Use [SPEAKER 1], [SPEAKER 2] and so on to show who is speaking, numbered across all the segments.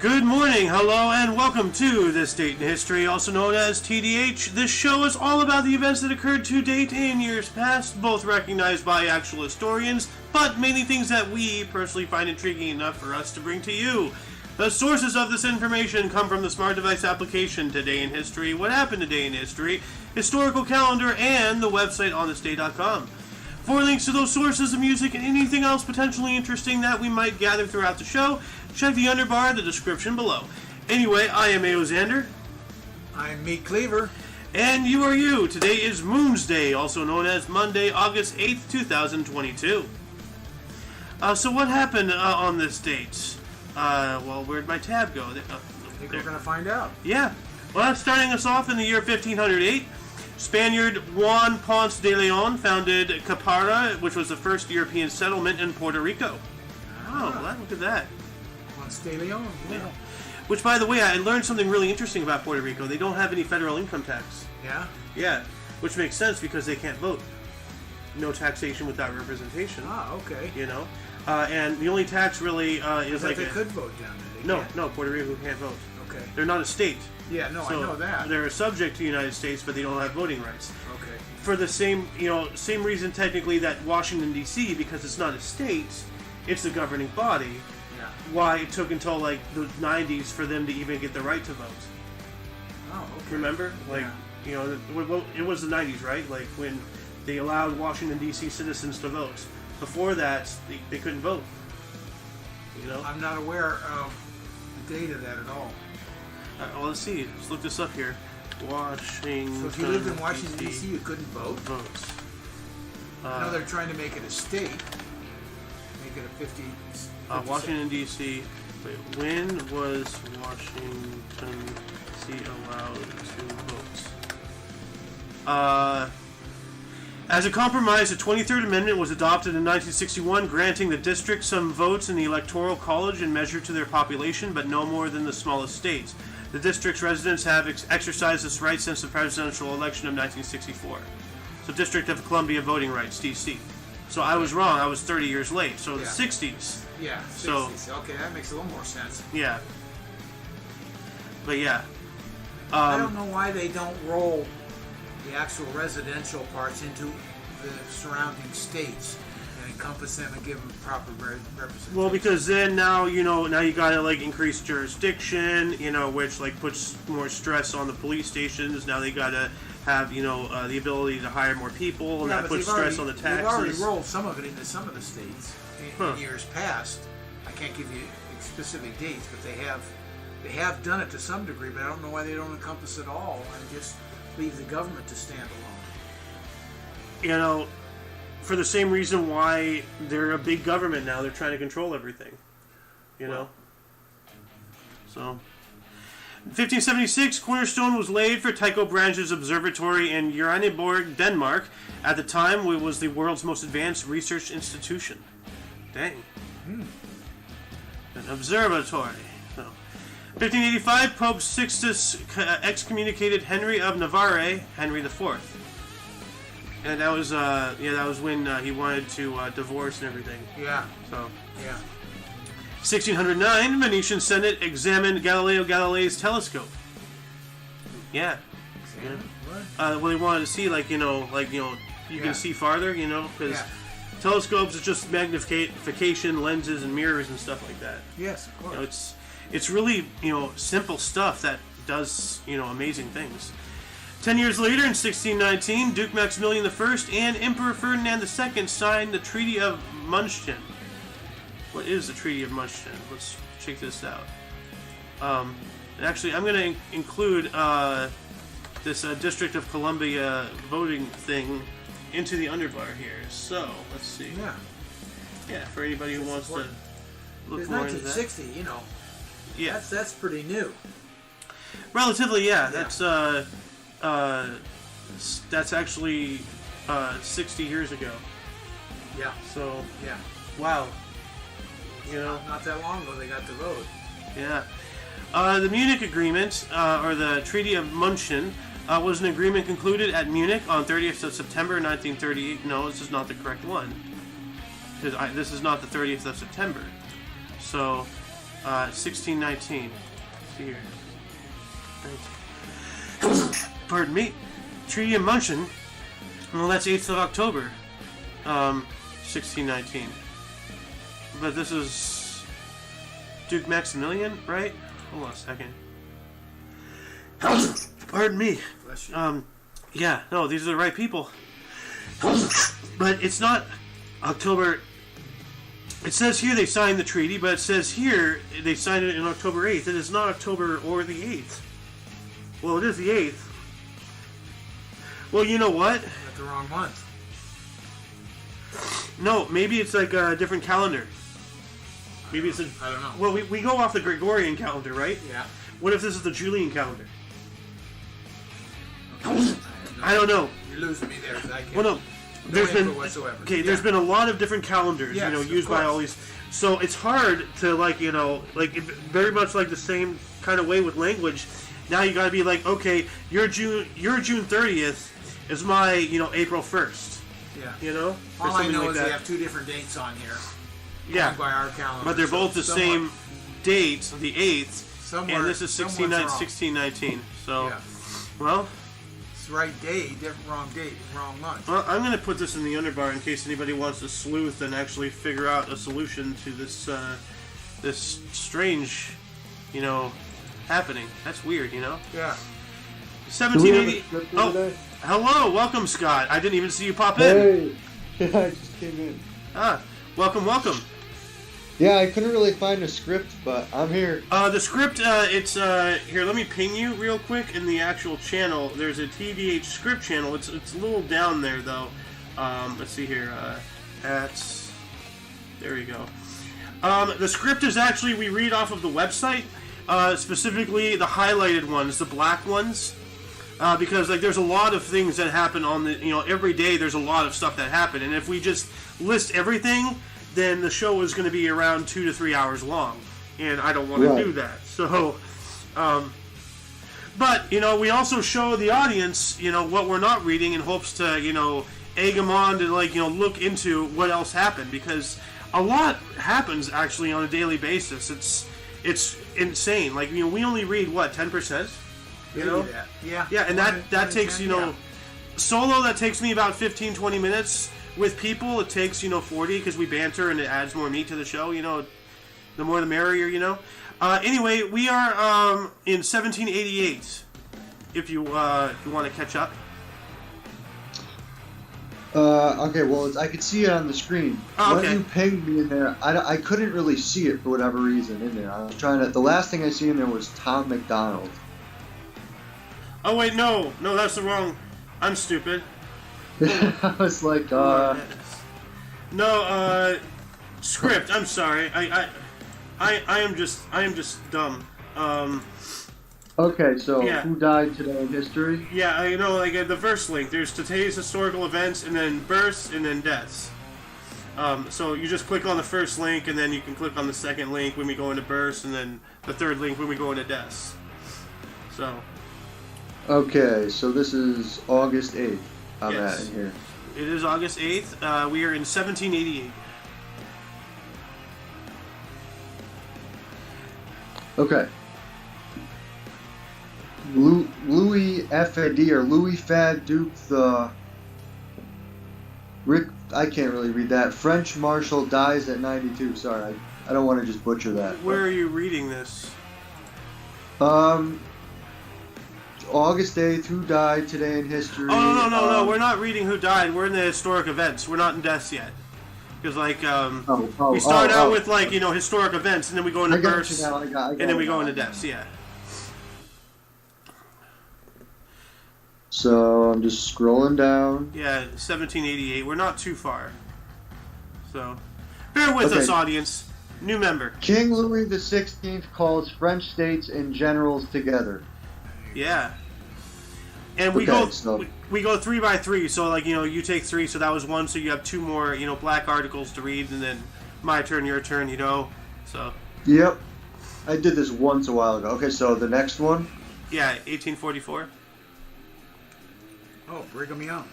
[SPEAKER 1] Good morning, hello, and welcome to This Date in History, also known as TDH. This show is all about the events that occurred to date in years past, both recognized by actual historians, but mainly things that we personally find intriguing enough for us to bring to you. The sources of this information come from the smart device application Today in History, What Happened Today in History, Historical Calendar, and the website onthisday.com. For links to those sources of music and anything else potentially interesting that we might gather throughout the show, check the underbar in the description below. Anyway, I am Xander.
[SPEAKER 2] I'm Meat Cleaver.
[SPEAKER 1] And you are you. Today is Moon's Day, also known as Monday, August 8th, 2022. So what happened on this date? Well, where'd my tab go?
[SPEAKER 2] I think we're going to find out.
[SPEAKER 1] Yeah. Well, starting us off in the year 1508, Spaniard Juan Ponce de Leon founded Capara, which was the first European settlement in Puerto Rico. Oh, well, look at that.
[SPEAKER 2] Ponce de Leon, yeah.
[SPEAKER 1] Which, by the way, I learned something really interesting about Puerto Rico. They don't have any federal income tax.
[SPEAKER 2] Yeah?
[SPEAKER 1] Yeah, which makes sense because they can't vote. No taxation without representation.
[SPEAKER 2] Ah, okay.
[SPEAKER 1] You know? And the only tax really is like...
[SPEAKER 2] They could vote down there.
[SPEAKER 1] No, Puerto Rico can't vote.
[SPEAKER 2] Okay.
[SPEAKER 1] They're not a state.
[SPEAKER 2] Yeah, no,
[SPEAKER 1] So
[SPEAKER 2] I know that.
[SPEAKER 1] They're subject to the United States, but they don't have voting rights.
[SPEAKER 2] Okay.
[SPEAKER 1] For the same reason technically that Washington, D.C., because it's not a state, it's the governing body.
[SPEAKER 2] Yeah.
[SPEAKER 1] Why it took until like the 90s for them to even get the right to vote.
[SPEAKER 2] Oh, okay.
[SPEAKER 1] Remember? Like,
[SPEAKER 2] yeah.
[SPEAKER 1] It was the 90s, right? Like when they allowed Washington, D.C. citizens to vote. Before that, they couldn't vote. You know?
[SPEAKER 2] I'm not aware of the date of that at all.
[SPEAKER 1] Well, let's see. Let's look this up here. Washington.
[SPEAKER 2] So if you lived in Washington, D.C., you couldn't vote?
[SPEAKER 1] Votes.
[SPEAKER 2] I know they're trying to make it a state. Make it a 50...
[SPEAKER 1] Washington, D.C. Wait, when was Washington, D.C. allowed to vote? As a compromise, the 23rd Amendment was adopted in 1961, granting the district some votes in the Electoral College in measure to their population, but no more than the smallest states. The district's residents have exercised this right since the presidential election of 1964. So District of Columbia voting rights, D.C. So I was wrong. I was 30 years late. So the 60s.
[SPEAKER 2] Yeah, 60s. So, okay, that makes a little more sense.
[SPEAKER 1] Yeah. But yeah.
[SPEAKER 2] I don't know why they don't roll the actual residential parts into the surrounding states and encompass them and give them proper representation.
[SPEAKER 1] Well, because then now you gotta like increase jurisdiction, which like puts more stress on the police stations. Now they gotta have the ability to hire more people, and that puts stress on the taxes.
[SPEAKER 2] They've already rolled some of it into some of the states in years past. I can't give you specific dates, but they have done it to some degree. But I don't know why they don't encompass it all and just leave the government to stand alone.
[SPEAKER 1] For the same reason why they're a big government now. They're trying to control everything. So, in 1576, cornerstone was laid for Tycho Brahe's observatory in Uraniborg, Denmark. At the time, it was the world's most advanced research institution. Dang. An observatory. 1585, Pope Sixtus excommunicated Henry of Navarre, Henry IV, and that was when he wanted to divorce and everything.
[SPEAKER 2] Yeah.
[SPEAKER 1] So.
[SPEAKER 2] Yeah.
[SPEAKER 1] 1609, Venetian Senate examined Galileo Galilei's telescope. Yeah.
[SPEAKER 2] What?
[SPEAKER 1] Well, they wanted to see, you can see farther, because telescopes is just magnification, lenses, and mirrors and stuff like that.
[SPEAKER 2] Yes, of course.
[SPEAKER 1] It's really, simple stuff that does, amazing things. 10 years later, in 1619, Duke Maximilian I and Emperor Ferdinand II signed the Treaty of Munchen. What is the Treaty of Munchen? Let's check this out. Actually, I'm going to include this District of Columbia voting thing into the underbar here. So, let's see. Yeah, for anybody who wants to look more into that.
[SPEAKER 2] 1960,
[SPEAKER 1] Yeah,
[SPEAKER 2] that's pretty new.
[SPEAKER 1] Relatively, yeah. That's actually 60 years ago.
[SPEAKER 2] Yeah.
[SPEAKER 1] So
[SPEAKER 2] yeah.
[SPEAKER 1] Wow.
[SPEAKER 2] Not that long ago they got the vote.
[SPEAKER 1] Yeah. The Munich Agreement, or the Treaty of Munchen, was an agreement concluded at Munich on 30th of September 1938. No, this is not the correct one. Because this is not the 30th of September. So 1619. Here. Pardon me. Treaty of Munchen. Well, that's 8th of October. 1619. But this is Duke Maximilian, right? Hold on a second. Pardon me. Yeah, no, these are the right people. But it's not October. It says here they signed the treaty, but it says here they signed it in October 8th. It is not October or the 8th. Well, it is the 8th. Well, you know what?
[SPEAKER 2] That's the wrong month.
[SPEAKER 1] No, maybe it's like a different calendar. Maybe it's a...
[SPEAKER 2] I don't know.
[SPEAKER 1] Well, we go off the Gregorian calendar, right?
[SPEAKER 2] Yeah.
[SPEAKER 1] What if this is the Julian calendar? I don't know.
[SPEAKER 2] You're losing me there. I can't.
[SPEAKER 1] Well, no. There's been
[SPEAKER 2] whatsoever.
[SPEAKER 1] Okay, there's been a lot of different calendars,
[SPEAKER 2] Yes,
[SPEAKER 1] used by all these. So it's hard to very much like the same kind of way with language. Now you got to be like, okay, your June 30th is my April 1st.
[SPEAKER 2] Yeah. All I know is they have two different dates on here.
[SPEAKER 1] Yeah.
[SPEAKER 2] By our calendar.
[SPEAKER 1] But they're both the same date, the 8th, and this is 1619. So,
[SPEAKER 2] yeah.
[SPEAKER 1] Well.
[SPEAKER 2] Right day, wrong date, wrong month.
[SPEAKER 1] Well, I'm going to put this in the underbar in case anybody wants to sleuth and actually figure out a solution to this this strange, happening. That's weird,
[SPEAKER 2] Yeah.
[SPEAKER 1] 1780. Oh, hello, welcome, Scott. I didn't even see you pop in.
[SPEAKER 3] Hey, I just came in.
[SPEAKER 1] Welcome.
[SPEAKER 3] Yeah, I couldn't really find a script, but I'm here.
[SPEAKER 1] The script, it's here. Let me ping you real quick in the actual channel. There's a TDH script channel. It's a little down there though. Let's see here. There you go. The script is actually we read off of the website, specifically the highlighted ones, the black ones, because there's a lot of things that happen on the every day. There's a lot of stuff that happen, and if we just list everything, then the show is going to be around 2 to 3 hours long, and I don't want to do that. So, but we also show the audience, what we're not reading, in hopes to, egg them on to look into what else happened, because a lot happens actually on a daily basis. It's insane. We only read what 10%,
[SPEAKER 2] Yeah,
[SPEAKER 1] and that takes solo. That takes me about 15-20 minutes. With people, it takes 40 because we banter and it adds more meat to the show. The more the merrier. Anyway, we are in 1788. If you want to catch up.
[SPEAKER 3] Okay. Well, I could see it on the screen.
[SPEAKER 1] Oh, okay.
[SPEAKER 3] When you pinged me in there, I couldn't really see it for whatever reason in there. I was trying to. The last thing I see in there was Tom McDonald.
[SPEAKER 1] Oh wait, no, that's the wrong. I'm stupid.
[SPEAKER 3] I was like,
[SPEAKER 1] No, script. I'm sorry. I am just dumb.
[SPEAKER 3] Okay, so
[SPEAKER 1] yeah.
[SPEAKER 3] Who died today in history?
[SPEAKER 1] Yeah, the first link. There's today's historical events, and then births, and then deaths. So you just click on the first link, and then you can click on the second link when we go into births, and then the third link when we go into deaths. So.
[SPEAKER 3] Okay, so this is August 8th. I'm
[SPEAKER 1] yes.
[SPEAKER 3] at in here.
[SPEAKER 1] It is August 8th. We are in 1788.
[SPEAKER 3] Okay. Louis F.A.D. or Louis Fad Duke the... I can't really read that. French Marshal dies at 92. Sorry, I don't want to just butcher that.
[SPEAKER 1] Where are you reading this?
[SPEAKER 3] August 8th, who died today in history?
[SPEAKER 1] Oh, no, we're not reading who died. We're in the historic events. We're not in deaths yet. Because, we start out with, historic events, and then we go into births, and then we go into deaths, yeah.
[SPEAKER 3] So, I'm just scrolling down.
[SPEAKER 1] Yeah, 1788. We're not too far. So, bear with us, audience. New member.
[SPEAKER 3] King Louis XVI calls French states and generals together.
[SPEAKER 1] Yeah, and we go 3 by 3. So you take 3, so that was 1. So you have 2 more black articles to read, and then my turn, your turn. So.
[SPEAKER 3] Yep, I did this once a while ago. Okay, so the next one.
[SPEAKER 1] Yeah, 1844.
[SPEAKER 2] Oh, Brigham Young.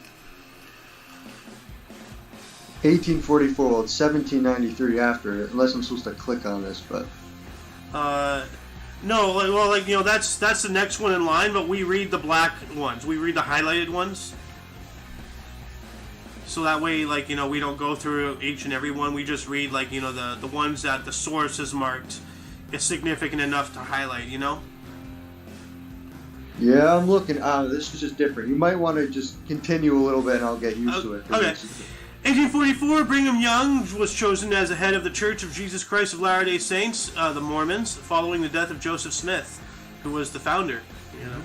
[SPEAKER 3] 1844. Well, it's 1793 after, unless I'm supposed to click on this, but.
[SPEAKER 1] No, well, like, you know, that's the next one in line, but we read the black ones. We read the highlighted ones. So that way, like, you know, we don't go through each and every one. We just read, like, you know, the ones that the source has marked is significant enough to highlight, you know?
[SPEAKER 3] Yeah, I'm looking. This is just different. You might want to just continue a little bit and I'll get used to it.
[SPEAKER 1] Okay. 1844, Brigham Young was chosen as the head of the Church of Jesus Christ of Latter-day Saints, the Mormons, following the death of Joseph Smith, who was the founder, you know,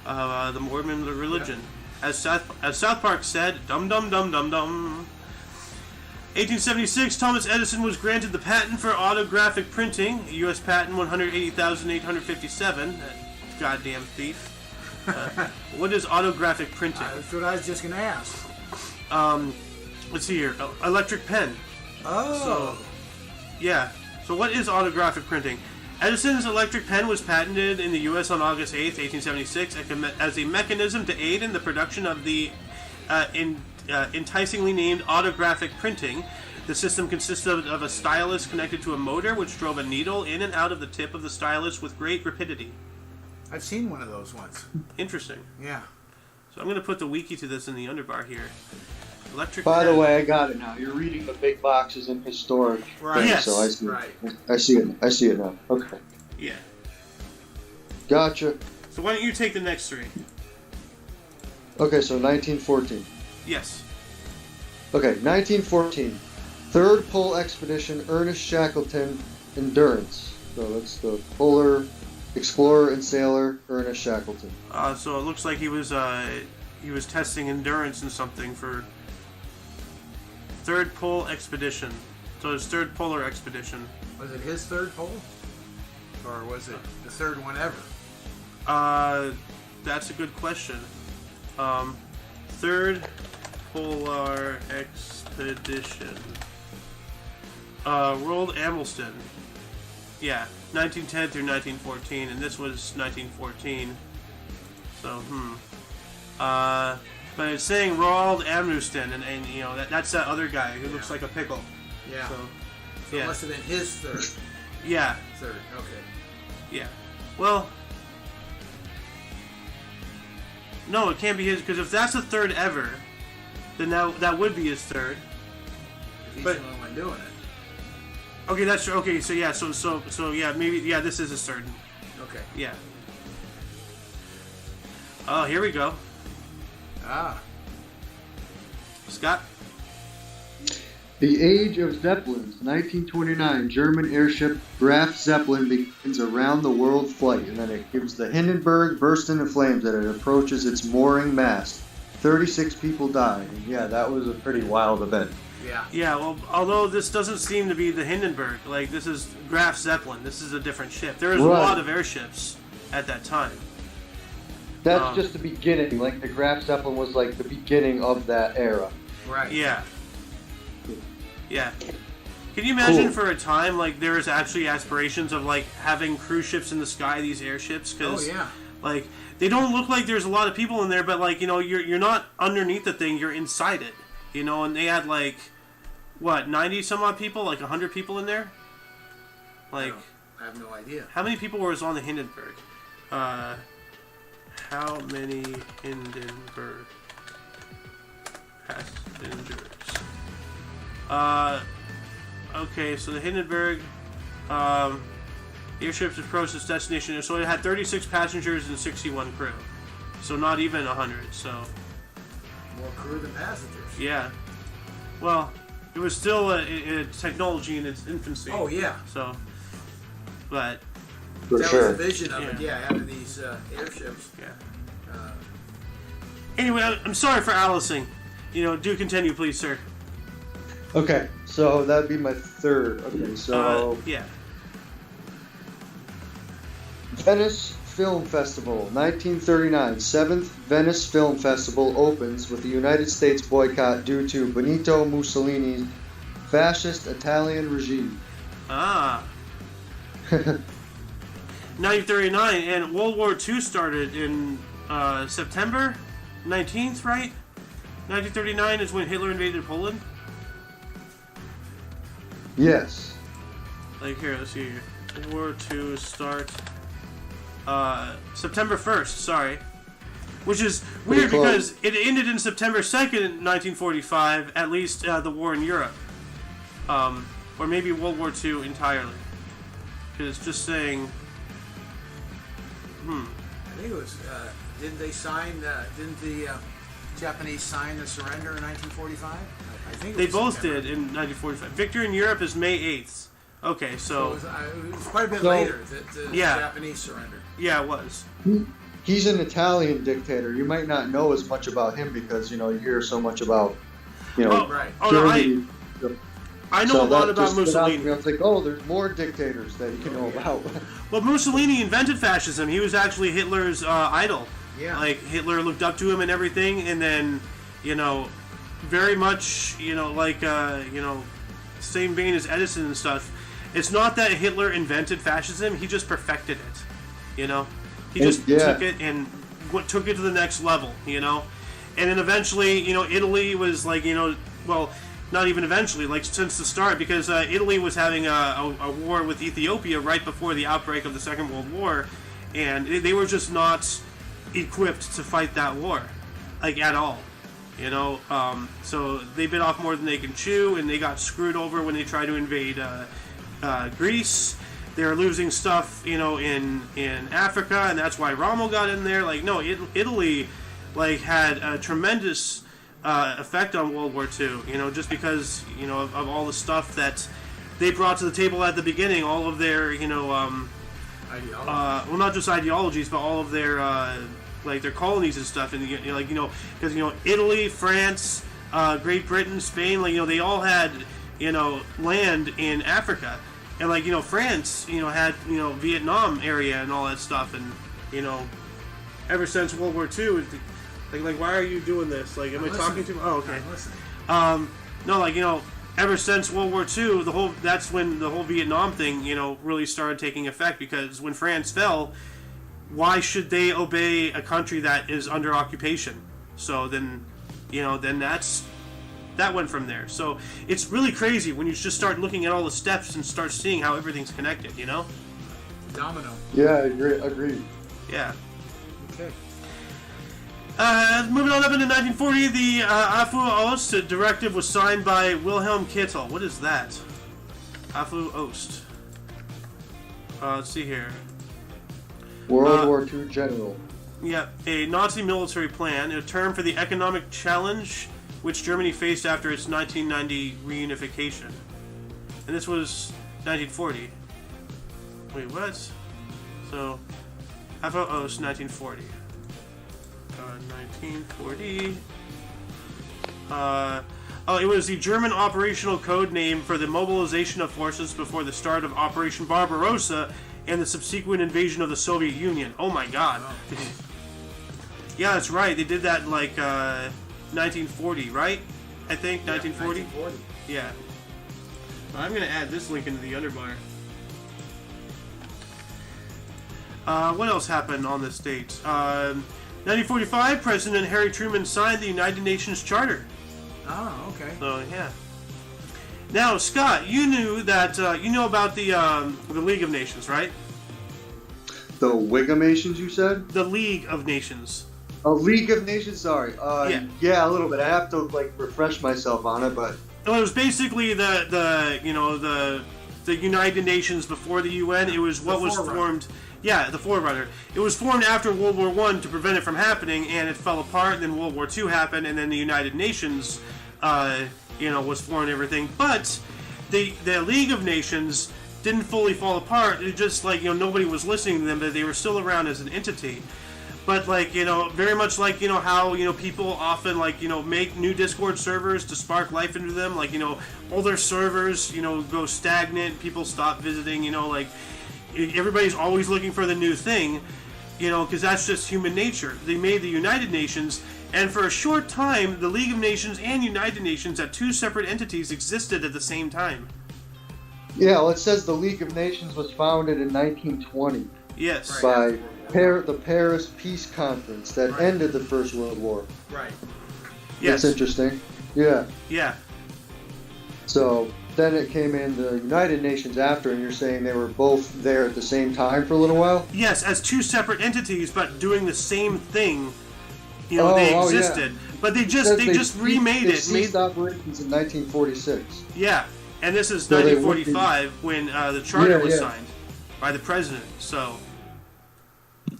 [SPEAKER 1] of the Mormon religion. As South Park said, dum dum dum dum dum. 1876, Thomas Edison was granted the patent for autographic printing, U.S. patent 180,857. Goddamn thief. What is autographic printing?
[SPEAKER 2] That's what I was just going to ask.
[SPEAKER 1] Let's see here. Electric pen.
[SPEAKER 2] Oh.
[SPEAKER 1] So, yeah. So what is autographic printing? Edison's electric pen was patented in the U.S. on August 8th, 1876, as a mechanism to aid in the production of the enticingly named autographic printing. The system consisted of a stylus connected to a motor, which drove a needle in and out of the tip of the stylus with great rapidity.
[SPEAKER 2] I've seen one of those once.
[SPEAKER 1] Interesting.
[SPEAKER 2] Yeah.
[SPEAKER 1] So I'm going to put the wiki to this in the underbar here. Electric
[SPEAKER 3] By
[SPEAKER 1] pen.
[SPEAKER 3] the way, I got it now. You're reading the big boxes in his storage.
[SPEAKER 2] Right.
[SPEAKER 3] Thing,
[SPEAKER 1] Yes.
[SPEAKER 3] So I see.
[SPEAKER 2] Right.
[SPEAKER 3] I see it. I see it now. Okay.
[SPEAKER 1] Yeah.
[SPEAKER 3] Gotcha.
[SPEAKER 1] So why don't you take the next three?
[SPEAKER 3] Okay, so 1914.
[SPEAKER 1] Yes.
[SPEAKER 3] Okay, 1914. Third Pole Expedition, Ernest Shackleton, Endurance. So that's the polar explorer and sailor, Ernest Shackleton.
[SPEAKER 1] So it looks like he was testing endurance and something for third pole expedition. So his third polar expedition.
[SPEAKER 2] Was it his third pole? Or was it the third one ever?
[SPEAKER 1] That's a good question. Third polar expedition. Roald Amundsen. Yeah, 1910 through 1914, and this was 1914. So, but it's saying Roald Amundsen, and you know, that's that other guy who looks like a pickle.
[SPEAKER 2] Yeah.
[SPEAKER 1] So
[SPEAKER 2] It must have been his third.
[SPEAKER 1] Yeah.
[SPEAKER 2] Third, okay.
[SPEAKER 1] Yeah. Well, no, it can't be his, because if that's the third ever, then that would be his third.
[SPEAKER 2] If he's
[SPEAKER 1] But-
[SPEAKER 2] the only one doing it.
[SPEAKER 1] Okay, that's true. Okay, so yeah, so yeah, maybe this is his third.
[SPEAKER 2] Okay.
[SPEAKER 1] Yeah. Oh, here we go.
[SPEAKER 2] Ah.
[SPEAKER 1] Scott?
[SPEAKER 3] The Age of Zeppelins, 1929. German airship Graf Zeppelin begins a round-the-world flight, and then it gives the Hindenburg burst into flames as it approaches its mooring mast. 36 people died. And yeah, that was a pretty wild event.
[SPEAKER 2] Yeah.
[SPEAKER 1] Yeah, well, although this doesn't seem to be the Hindenburg, like, this is Graf Zeppelin. This is a different ship. There was a
[SPEAKER 3] Right.
[SPEAKER 1] lot of airships at that time.
[SPEAKER 3] That's just the beginning. Like, the Graf Zeppelin was like the beginning of that era.
[SPEAKER 2] Right.
[SPEAKER 1] Yeah. Yeah. Can you imagine
[SPEAKER 3] Cool.
[SPEAKER 1] for a time, like, there was actually aspirations of, like, having cruise ships in the sky, these airships? Cause,
[SPEAKER 2] Oh, yeah.
[SPEAKER 1] like, they don't look like there's a lot of people in there, but, like, you know, you're not underneath the thing, you're inside it. You know, and they had, like, what, 90 some odd people? Like 100 people in there? Like,
[SPEAKER 2] I have no idea.
[SPEAKER 1] how many people was on the Hindenburg? How many Hindenburg passengers? Okay, so the Hindenburg airships approached its destination, so it had 36 passengers and 61 crew. So not even 100, so...
[SPEAKER 2] More crew than passengers.
[SPEAKER 1] Yeah. Well, it was still a technology in its infancy.
[SPEAKER 2] Oh, yeah.
[SPEAKER 1] So, but,
[SPEAKER 3] For
[SPEAKER 2] That
[SPEAKER 3] sure.
[SPEAKER 2] was the vision of it, yeah, having these airships.
[SPEAKER 1] yeah.
[SPEAKER 2] Uh,
[SPEAKER 1] Anyway, I'm sorry for Alicing. You know, do continue, please, sir.
[SPEAKER 3] Okay, so that'd be my third. Okay, so
[SPEAKER 1] Yeah.
[SPEAKER 3] Venice Film Festival, 1939. 7th Venice Film Festival opens with the United States boycott due to Benito Mussolini's fascist Italian regime.
[SPEAKER 1] Ah. 1939, and World War II started in September 19th, right? 1939 is when Hitler invaded Poland.
[SPEAKER 3] Yes.
[SPEAKER 1] Like, here, let's see here. World War II start September 1st, sorry. Which is weird because it ended in September 2nd, 1945, at least the war in Europe. Or maybe World War II entirely. Because it's just saying...
[SPEAKER 2] I think it was... didn't the Japanese sign the surrender in 1945? I think
[SPEAKER 1] they both did in 1945. Victory in Europe is May 8th. Okay, so...
[SPEAKER 2] it was quite a bit later that the Japanese surrendered.
[SPEAKER 1] Yeah, it was.
[SPEAKER 3] He's an Italian dictator. You might not know as much about him because, you hear so much about,
[SPEAKER 2] right.
[SPEAKER 3] Germany.
[SPEAKER 1] I know a lot about Mussolini.
[SPEAKER 3] I was like, there's more dictators that you know about.
[SPEAKER 1] Well, Mussolini invented fascism. He was actually Hitler's idol.
[SPEAKER 2] Yeah.
[SPEAKER 1] Like, Hitler looked up to him and everything, and then, very much, same vein as Edison and stuff. It's not that Hitler invented fascism, he just perfected it, He just took it and took it to the next level, And then eventually, Italy was like, well, not even eventually, like since the start, because Italy was having a war with Ethiopia right before the outbreak of the Second World War, and they were just not equipped to fight that war, like at all, So they bit off more than they can chew, and they got screwed over when they tried to invade Greece. They were losing stuff, in Africa, and that's why Rommel got in there. Like, no, Italy, had a tremendous effect on World War II, just because, of all the stuff that they brought to the table at the beginning, all of their, well, not just ideologies, but all of their, their colonies and stuff, and, because, Italy, France, Great Britain, Spain, they all had, land in Africa. And France, had, Vietnam area and all that stuff, and, ever since World War II, why are you doing this? Am I talking to? Oh, okay. No, ever since World War II, that's when the whole Vietnam thing, really started taking effect, because when France fell, why should they obey a country that is under occupation? So then, that went from there. So it's really crazy when you just start looking at all the steps and start seeing how everything's connected,
[SPEAKER 2] Domino.
[SPEAKER 3] Yeah, I agree.
[SPEAKER 1] Yeah.
[SPEAKER 2] Okay.
[SPEAKER 1] Moving on up into 1940, the Afu Ost directive was signed by Wilhelm Kittel. What is that? Afu Ost. Let's see here.
[SPEAKER 3] World War II general.
[SPEAKER 1] Yeah, a Nazi military plan, a term for the economic challenge which Germany faced after its 1990 reunification. And this was 1940. Wait, what? So, Afu Ost, 1940. 1940. It was the German operational code name for the mobilization of forces before the start of Operation Barbarossa and the subsequent invasion of the Soviet Union. Oh my God. Yeah, that's right. They did that in 1940, right? I think 1940.
[SPEAKER 2] 1940.
[SPEAKER 1] Yeah. I'm gonna add this link into the underbar. What else happened on this date? 1945, President Harry Truman signed the United Nations Charter.
[SPEAKER 2] Oh, okay.
[SPEAKER 1] So, yeah. Now, Scott, you knew that, you know about the League of Nations, right?
[SPEAKER 3] The Wigamations, you said?
[SPEAKER 1] The League of Nations.
[SPEAKER 3] Oh, League of Nations, sorry. Yeah, a little bit. I have to, refresh myself on it, but...
[SPEAKER 1] Well, it was basically the United Nations before the UN. It was what was formed... Yeah, the forerunner. It was formed after World War I to prevent it from happening, and it fell apart, and then World War II happened, and then the United Nations, was formed and everything. But the League of Nations didn't fully fall apart. It just, nobody was listening to them, but they were still around as an entity. But, very much how, people often, make new Discord servers to spark life into them. Older servers, go stagnant, people stop visiting, everybody's always looking for the new thing, because that's just human nature. They made the United Nations, and for a short time, the League of Nations and United Nations, at two separate entities, existed at the same time.
[SPEAKER 3] Yeah, well, it says the League of Nations was founded in 1920.
[SPEAKER 1] Yes.
[SPEAKER 3] By the Paris Peace Conference that ended the First World War.
[SPEAKER 2] Right.
[SPEAKER 1] Yes.
[SPEAKER 3] That's interesting. Yeah.
[SPEAKER 1] Yeah.
[SPEAKER 3] So then it came in the United Nations after, and you're saying they were both there at the same time for a little while?
[SPEAKER 1] Yes, as two separate entities, but doing the same thing. You know, they existed, but they just remade it.
[SPEAKER 3] They ceased operations in 1946.
[SPEAKER 1] Yeah, and this is
[SPEAKER 3] So
[SPEAKER 1] 1945 when the charter was signed by the president. So,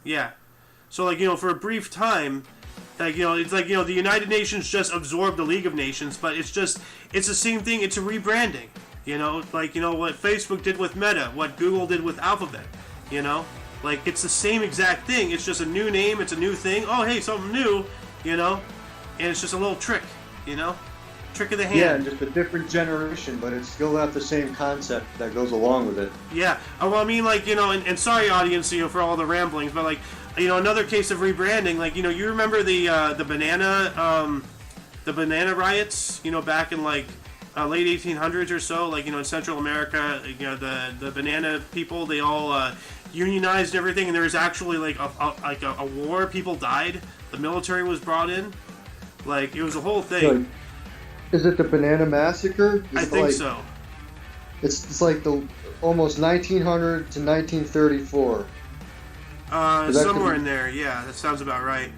[SPEAKER 1] yeah, so like, you know, for a brief time, like, you know, it's like, you know, the United Nations just absorbed the League of Nations, but it's the same thing. It's a rebranding. You know, like, you know what Facebook did with Meta, what Google did with Alphabet. You know, like, it's the same exact thing. It's just a new name. It's a new thing. Oh, hey, something new. You know, and it's just a little trick. You know, trick of the hand.
[SPEAKER 3] Yeah, and just a different generation, but it's still got the same concept that goes along with it.
[SPEAKER 1] Yeah. Well, I mean, like, you know, and sorry, audience, you know, for all the ramblings, but like, you know, another case of rebranding, like, you know, you remember the banana riots, you know, back in like late 1800s or so, like, you know, in Central America, you know, the banana people, they all unionized everything, and there was actually like a war. People died. The military was brought in. Like, it was a whole thing.
[SPEAKER 3] Is it the Banana Massacre?
[SPEAKER 1] I think so.
[SPEAKER 3] It's like the almost 1900 to 1934.
[SPEAKER 1] Somewhere in there, yeah, that sounds about right.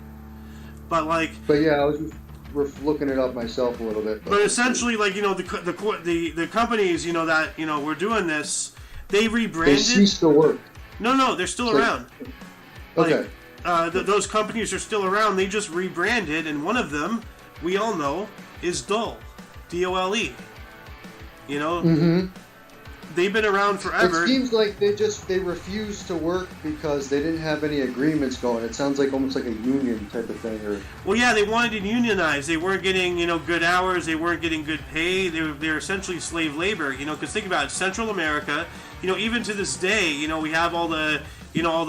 [SPEAKER 1] But like,
[SPEAKER 3] yeah, I was just looking it up myself a little bit.
[SPEAKER 1] But essentially, like, you know, the companies, you know, that, you know, were doing this, they rebranded.
[SPEAKER 3] They ceased to work.
[SPEAKER 1] No, they're still around.
[SPEAKER 3] Okay.
[SPEAKER 1] Those companies are still around. They just rebranded, and one of them, we all know, is Dole, D-O-L-E. You know. Mm-hmm. They've been around forever.
[SPEAKER 3] It seems like they refused to work because they didn't have any agreements going. It sounds like almost like a union type of thing.
[SPEAKER 1] Well, yeah, they wanted to unionize. They weren't getting, you know, good hours. They weren't getting good pay. They're essentially slave labor. You know, because think about it, Central America. You know, even to this day, you know, we have all the, you know,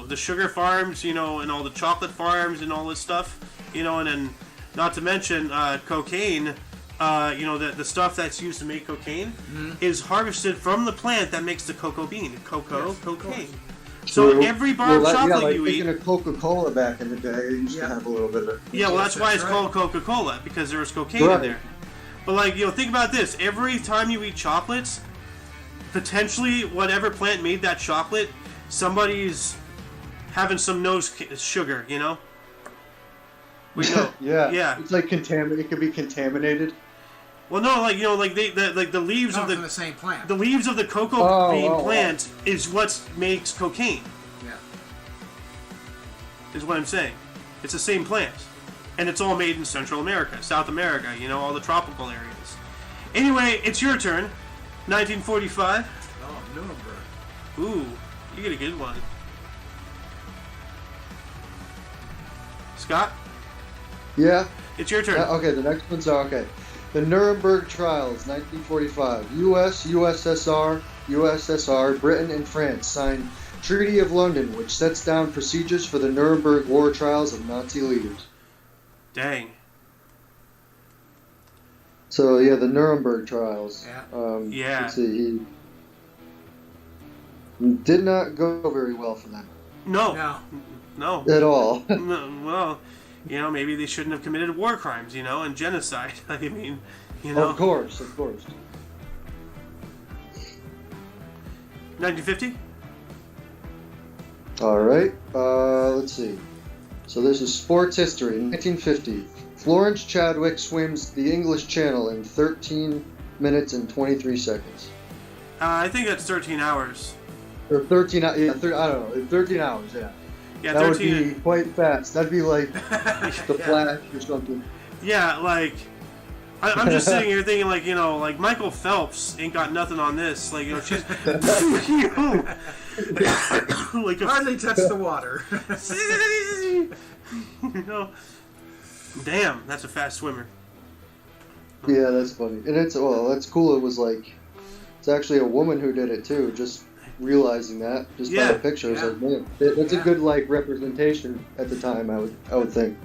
[SPEAKER 1] the sugar farms, you know, and all the chocolate farms and all this stuff. You know, and then not to mention cocaine. You know, the stuff that's used to make cocaine is harvested from the plant that makes the cocoa bean. Cocaine. So every bar of chocolate you eat...
[SPEAKER 3] Thinking of Coca-Cola back in the day, they used to have a little bit of it.
[SPEAKER 1] Yeah, well, that's why it's called Coca-Cola, because there was cocaine in there. But, like, you know, think about this. Every time you eat chocolates, potentially whatever plant made that chocolate, somebody's having some nose sugar, you know? We know.
[SPEAKER 3] Yeah. It's like it could be contaminated.
[SPEAKER 1] Well, no, like, you know, like the leaves of
[SPEAKER 2] the same plant.
[SPEAKER 1] The leaves of the cocoa bean plant is what makes cocaine.
[SPEAKER 2] Yeah.
[SPEAKER 1] Is what I'm saying. It's the same plant, and it's all made in Central America, South America. You know, all the tropical areas. Anyway, it's your turn. 1945.
[SPEAKER 2] Oh, Nuremberg.
[SPEAKER 1] Ooh, you get a good one. Scott.
[SPEAKER 3] Yeah.
[SPEAKER 1] It's your turn.
[SPEAKER 3] Okay, the next one's okay. The Nuremberg Trials, 1945. U.S., USSR, Britain, and France signed Treaty of London, which sets down procedures for the Nuremberg war trials of Nazi leaders.
[SPEAKER 1] Dang.
[SPEAKER 3] So, yeah, the Nuremberg Trials.
[SPEAKER 1] Yeah.
[SPEAKER 3] Let's see, he did not go very well for them.
[SPEAKER 1] No.
[SPEAKER 3] At all.
[SPEAKER 1] No, well... You know, maybe they shouldn't have committed war crimes, you know, and genocide. I mean, you know.
[SPEAKER 3] Of course.
[SPEAKER 1] 1950?
[SPEAKER 3] All right. Let's see. So this is sports history. 1950. Florence Chadwick swims the English Channel in 13 minutes and 23 seconds.
[SPEAKER 1] I think that's 13 hours.
[SPEAKER 3] Or 13, I don't know. 13 hours, yeah.
[SPEAKER 1] Yeah,
[SPEAKER 3] that
[SPEAKER 1] 13.
[SPEAKER 3] would be quite fast. That'd be like the Flash or something.
[SPEAKER 1] Yeah, like, I'm just sitting here thinking, like, you know, like, Michael Phelps ain't got nothing on this. Like, you know, she's...
[SPEAKER 2] like hardly touched the water.
[SPEAKER 1] You know, damn, that's a fast swimmer.
[SPEAKER 3] Yeah, that's funny. And that's cool. It was like, it's actually a woman who did it, too. Just... realizing that just by the pictures, like, man, that's a good like representation at the time. I would think.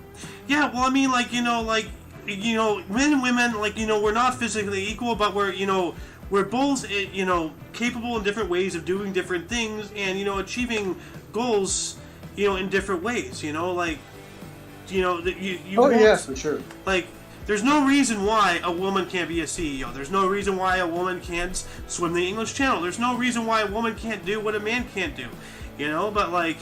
[SPEAKER 1] Yeah, well, I mean, like, you know, men and women, like, you know, we're not physically equal, but we're both, you know, capable in different ways of doing different things, and, you know, achieving goals, you know, in different ways. You know, like, you know, you.
[SPEAKER 3] Oh, yeah, for sure.
[SPEAKER 1] Like, There's no reason why a woman can't be a CEO. There's no reason why a woman can't swim the English Channel. There's no reason why a woman can't do what a man can't do. But like,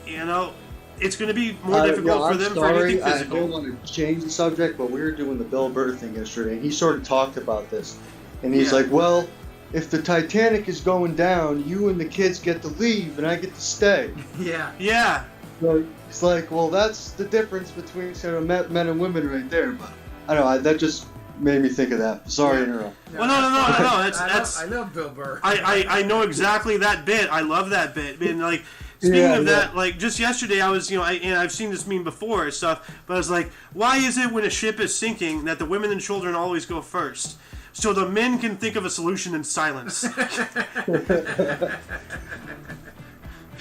[SPEAKER 1] it's going to be more difficult for them for anything physical.
[SPEAKER 3] I don't want to change the subject, but we were doing the Bill Burr thing yesterday, and he sort of talked about this. And he's like, well, if the Titanic is going down, you and the kids get to leave, and I get to stay.
[SPEAKER 2] Yeah.
[SPEAKER 1] Yeah.
[SPEAKER 3] So it's like, well, that's the difference between sort of men and women right there. But I don't know, that just made me think of that. Sorry to interrupt.
[SPEAKER 1] Well, no.
[SPEAKER 2] I love Bill Burr.
[SPEAKER 1] I know exactly that bit. I love that bit. And like, speaking of that, like just yesterday, I was, and I've seen this meme before and stuff, but I was like, why is it when a ship is sinking that the women and children always go first? So the men can think of a solution in silence.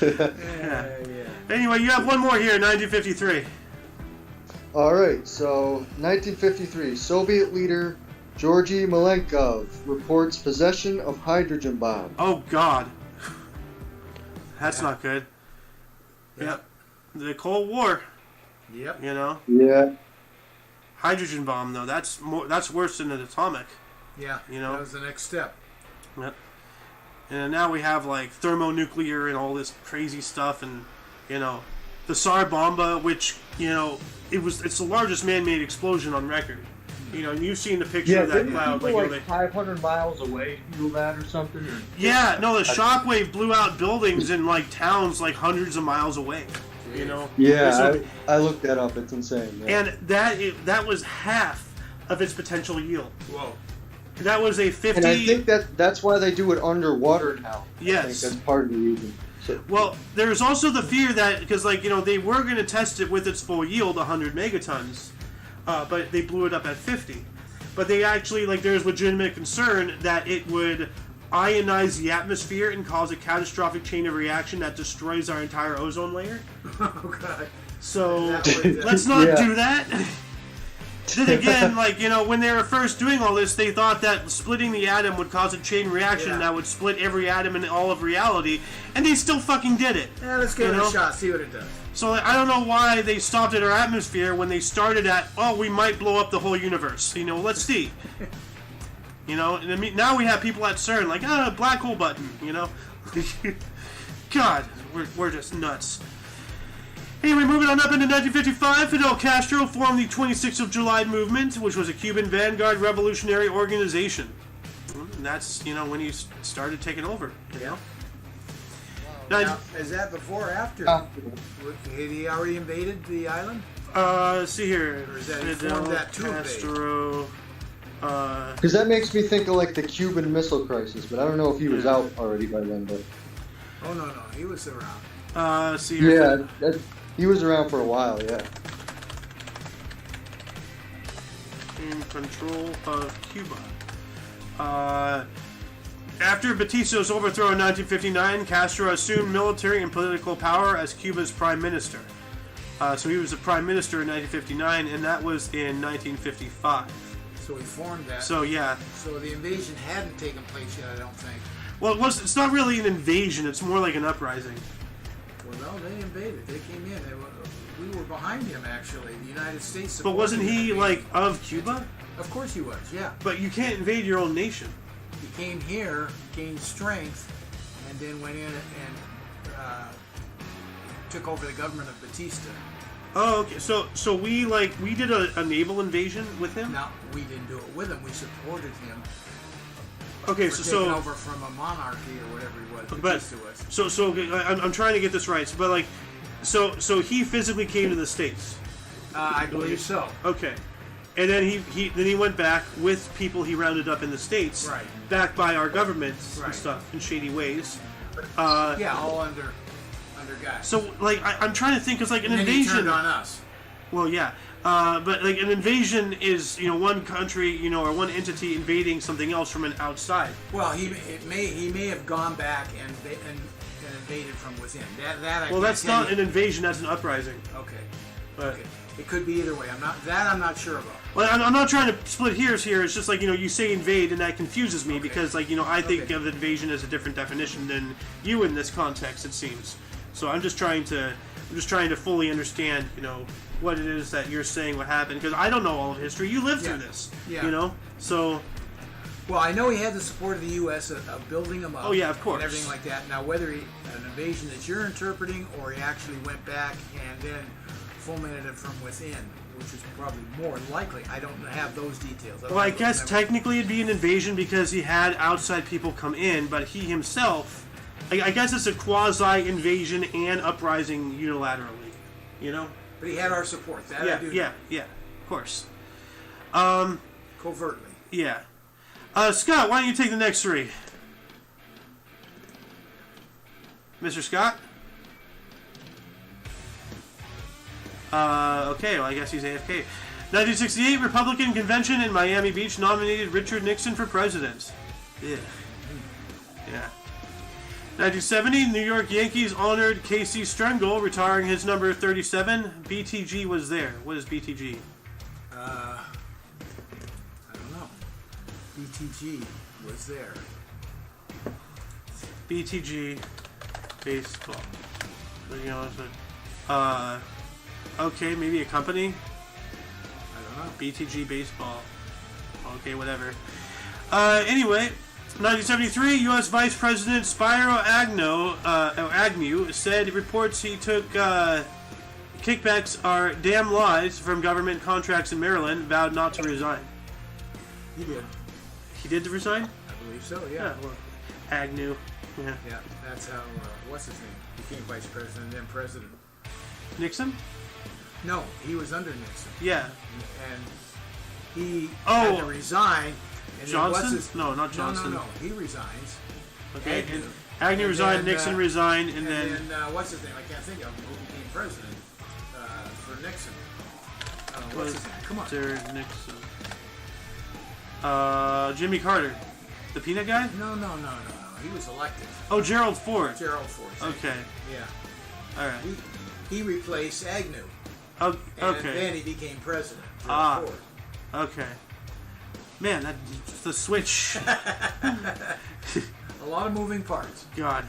[SPEAKER 1] Yeah. Anyway, you have one more here, 1953.
[SPEAKER 3] All right, so 1953, Soviet leader Georgy Malenkov reports possession of hydrogen bomb.
[SPEAKER 1] Oh, God. That's not good. Yep. The Cold War.
[SPEAKER 2] Yep.
[SPEAKER 3] Yeah.
[SPEAKER 1] Hydrogen bomb, though, that's worse than an atomic.
[SPEAKER 2] Yeah. That was the next step.
[SPEAKER 1] Yep. And now we have like thermonuclear and all this crazy stuff, and the Tsar Bomba, which it's the largest man-made explosion on record. And you've seen the picture of that cloud.
[SPEAKER 3] Like 500 miles away feel that or something?
[SPEAKER 1] Yeah, no, the shockwave blew out buildings in like towns like hundreds of miles away.
[SPEAKER 3] Yeah,
[SPEAKER 1] So,
[SPEAKER 3] I looked that up. It's insane. Yeah.
[SPEAKER 1] And that was half of its potential yield.
[SPEAKER 2] Whoa.
[SPEAKER 1] That was a 50.
[SPEAKER 3] And I think that's why they do it underwater now.
[SPEAKER 1] Yes.
[SPEAKER 3] I think that's part of the reason. So,
[SPEAKER 1] well, there's also the fear that, because they were going to test it with its full yield, 100 megatons, but they blew it up at 50. But they actually, there's legitimate concern that it would ionize the atmosphere and cause a catastrophic chain of reaction that destroys our entire ozone layer.
[SPEAKER 2] Oh, God.
[SPEAKER 1] So, let's not do that. Then again, when they were first doing all this, they thought that splitting the atom would cause a chain reaction that would split every atom in all of reality, and they still fucking did it.
[SPEAKER 2] Yeah, let's give it a shot, see what it does.
[SPEAKER 1] So I don't know why they stopped at our atmosphere when they started at, we might blow up the whole universe. Let's see. Now we have people at CERN black hole button, God, we're just nuts. Anyway, moving on up into 1955, Fidel Castro formed the 26th of July movement, which was a Cuban vanguard revolutionary organization. And that's, when he started taking over,
[SPEAKER 2] Now, is that before or after? Had he already invaded the island?
[SPEAKER 1] Let's see here.
[SPEAKER 2] Or is that he
[SPEAKER 1] Fidel
[SPEAKER 2] formed that to invade?
[SPEAKER 1] Castro.
[SPEAKER 3] Because that makes me think of the Cuban Missile Crisis, but I don't know if he was out already by then. But
[SPEAKER 2] oh no, he was around.
[SPEAKER 1] Let's see here.
[SPEAKER 3] Yeah, he was around for a while. Yeah.
[SPEAKER 1] In control of Cuba. After Batista's overthrow in 1959, Castro assumed military and political power as Cuba's prime minister. So he was the prime minister in 1959, and that was in 1955.
[SPEAKER 2] So he formed that.
[SPEAKER 1] So yeah.
[SPEAKER 2] So the invasion hadn't taken place yet, I don't think.
[SPEAKER 1] Well, it's not really an invasion. It's more like an uprising.
[SPEAKER 2] Well, no, they invaded. They came in. We were behind him, actually. The United States.
[SPEAKER 1] But wasn't he of Cuba?
[SPEAKER 2] Of course he was. Yeah.
[SPEAKER 1] But you can't invade your own nation.
[SPEAKER 2] He came here, gained strength, and then went in and took over the government of Batista.
[SPEAKER 1] Oh, okay. So we did a naval invasion with him?
[SPEAKER 2] No, we didn't do it with him. We supported him.
[SPEAKER 1] Okay,
[SPEAKER 2] taking over from a monarchy or whatever he was. Batista was.
[SPEAKER 1] So I'm trying to get this right. So he physically came to the States.
[SPEAKER 2] I believe so.
[SPEAKER 1] Okay, and then he went back with people he rounded up in the States,
[SPEAKER 2] right?
[SPEAKER 1] Backed by our governments and stuff in shady ways.
[SPEAKER 2] All under guys.
[SPEAKER 1] So I'm trying to think, because an
[SPEAKER 2] and
[SPEAKER 1] invasion.
[SPEAKER 2] Then he turned on us.
[SPEAKER 1] Well, yeah. But an invasion is one country or one entity invading something else from an outside.
[SPEAKER 2] Well, he may have gone back and invaded from within.
[SPEAKER 1] That's not an invasion. That's an uprising.
[SPEAKER 2] Okay.
[SPEAKER 1] But
[SPEAKER 2] okay. It could be either way. I'm not sure about.
[SPEAKER 1] Well, I'm not trying to split hairs here. It's just you say invade, and that confuses me because I think of invasion as a different definition than you in this context. It seems. So I'm just trying to I'm just trying to fully understand, what it is that you're saying what happened, because I don't know all of history. You lived through this, so...
[SPEAKER 2] Well, I know he had the support of the U.S. of building him up.
[SPEAKER 1] Oh, yeah, of course.
[SPEAKER 2] And everything like that. Now, whether an invasion that you're interpreting or he actually went back and then fomented it from within, which is probably more likely. I don't have those details.
[SPEAKER 1] Well, I guess technically it'd be an invasion because he had outside people come in, but he himself... I guess it's a quasi-invasion and uprising unilaterally,
[SPEAKER 2] But he had our support. That I do know.
[SPEAKER 1] Yeah, of course.
[SPEAKER 2] Covertly.
[SPEAKER 1] Yeah. Scott, why don't you take the next three? Mr. Scott? Okay, well, I guess he's AFK. 1968 Republican Convention in Miami Beach nominated Richard Nixon for president. Yeah. 1970, New York Yankees honored Casey Stengel, retiring his number 37. BTG was there. What is BTG?
[SPEAKER 2] I don't know. BTG was there.
[SPEAKER 1] BTG baseball. Okay, maybe a company.
[SPEAKER 2] I don't know.
[SPEAKER 1] BTG baseball. Okay, whatever. Anyway. 1973, U.S. Vice President Spiro Agnew said reports he took kickbacks are damn lies from government contracts in Maryland, vowed not to resign.
[SPEAKER 2] He did.
[SPEAKER 1] He did resign?
[SPEAKER 2] I believe so, yeah.
[SPEAKER 1] Well, Agnew. Yeah,
[SPEAKER 2] that's how, what's his name? Became Vice President and then President.
[SPEAKER 1] Nixon?
[SPEAKER 2] No, he was under Nixon.
[SPEAKER 1] Yeah.
[SPEAKER 2] And he had to resign. And
[SPEAKER 1] Johnson? No, not Johnson.
[SPEAKER 2] No. He resigns.
[SPEAKER 1] Okay. Agnew resigned, Nixon resigned, and then
[SPEAKER 2] what's his name? I can't think of him. Who became president for Nixon? What's his name? Come on.
[SPEAKER 1] Nixon. Jimmy Carter, the peanut guy?
[SPEAKER 2] No. He was elected.
[SPEAKER 1] Oh, Gerald Ford.
[SPEAKER 2] Okay. Yeah.
[SPEAKER 1] All right.
[SPEAKER 2] He replaced Agnew.
[SPEAKER 1] Okay.
[SPEAKER 2] And then he became president. Gerald Ford.
[SPEAKER 1] Okay. Man, the switch.
[SPEAKER 2] A lot of moving parts.
[SPEAKER 1] God.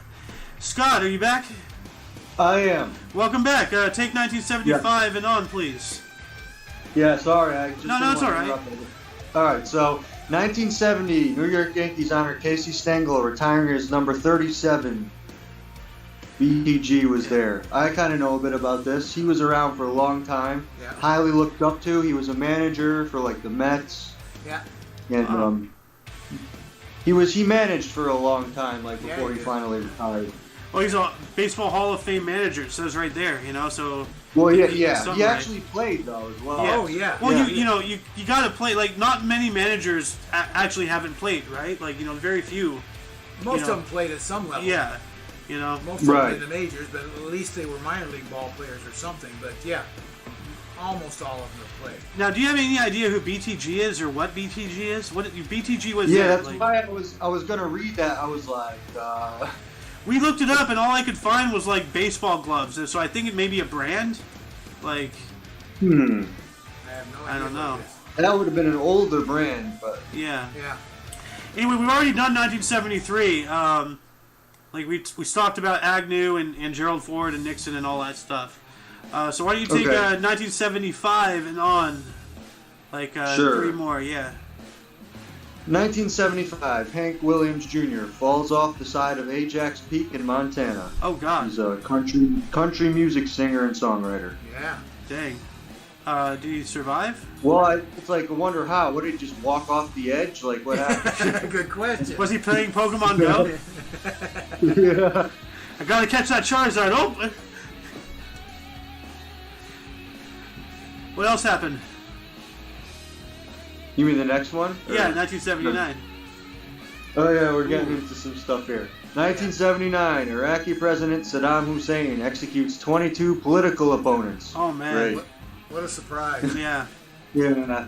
[SPEAKER 1] Scott, are you back?
[SPEAKER 3] I am.
[SPEAKER 1] Welcome back. Take 1975 and on, please.
[SPEAKER 3] Yeah, sorry.
[SPEAKER 1] No, it's all right.
[SPEAKER 3] All right, so 1970, New York Yankees honor Casey Stengel, retiring as number 37. BTG was there. I kind of know a bit about this. He was around for a long time.
[SPEAKER 2] Yeah.
[SPEAKER 3] Highly looked up to. He was a manager for the Mets.
[SPEAKER 2] Yeah.
[SPEAKER 3] And he managed for a long time, before he finally retired.
[SPEAKER 1] Well, he's a Baseball Hall of Fame manager. It says right there, so.
[SPEAKER 3] Well, yeah. He actually played though as well.
[SPEAKER 1] Yeah.
[SPEAKER 2] Oh, yeah.
[SPEAKER 1] Well, you got to play. Not many managers actually haven't played, right? Very few.
[SPEAKER 2] Most of them played at some level.
[SPEAKER 1] Yeah.
[SPEAKER 2] Most of them played in the majors, but at least they were minor league ball players or something. But yeah. Almost all of them have played.
[SPEAKER 1] Now, do you have any idea who BTG is or what BTG is? What BTG was?
[SPEAKER 3] Yeah, that's why I was gonna read that. I was like,
[SPEAKER 1] we looked it up, and all I could find was baseball gloves. So I think it may be a brand.
[SPEAKER 2] I have no idea.
[SPEAKER 1] I don't know.
[SPEAKER 3] That would have been an older brand, but
[SPEAKER 1] yeah. Anyway, we've already done 1973. We talked about Agnew and Gerald Ford and Nixon and all that stuff. So why don't you take 1975 and on?
[SPEAKER 3] Sure.
[SPEAKER 1] 3 more, yeah.
[SPEAKER 3] 1975, Hank Williams Jr. falls off the side of Ajax Peak in Montana.
[SPEAKER 1] Oh, God.
[SPEAKER 3] He's a country music singer and songwriter.
[SPEAKER 2] Yeah.
[SPEAKER 1] Dang. Did he survive?
[SPEAKER 3] Well, it's I wonder how. What, did he just walk off the edge? What happened?
[SPEAKER 2] Good question.
[SPEAKER 1] Was he playing Pokemon Go?
[SPEAKER 3] Yeah.
[SPEAKER 1] I gotta catch that Charizard. Oh! What else happened?
[SPEAKER 3] You mean the next one?
[SPEAKER 1] Yeah, 1979.
[SPEAKER 3] Oh yeah, we're getting into some stuff here. 1979, Iraqi President Saddam Hussein executes 22 political opponents.
[SPEAKER 1] Oh man.
[SPEAKER 3] Great.
[SPEAKER 2] What a surprise.
[SPEAKER 1] Yeah.
[SPEAKER 3] Yeah.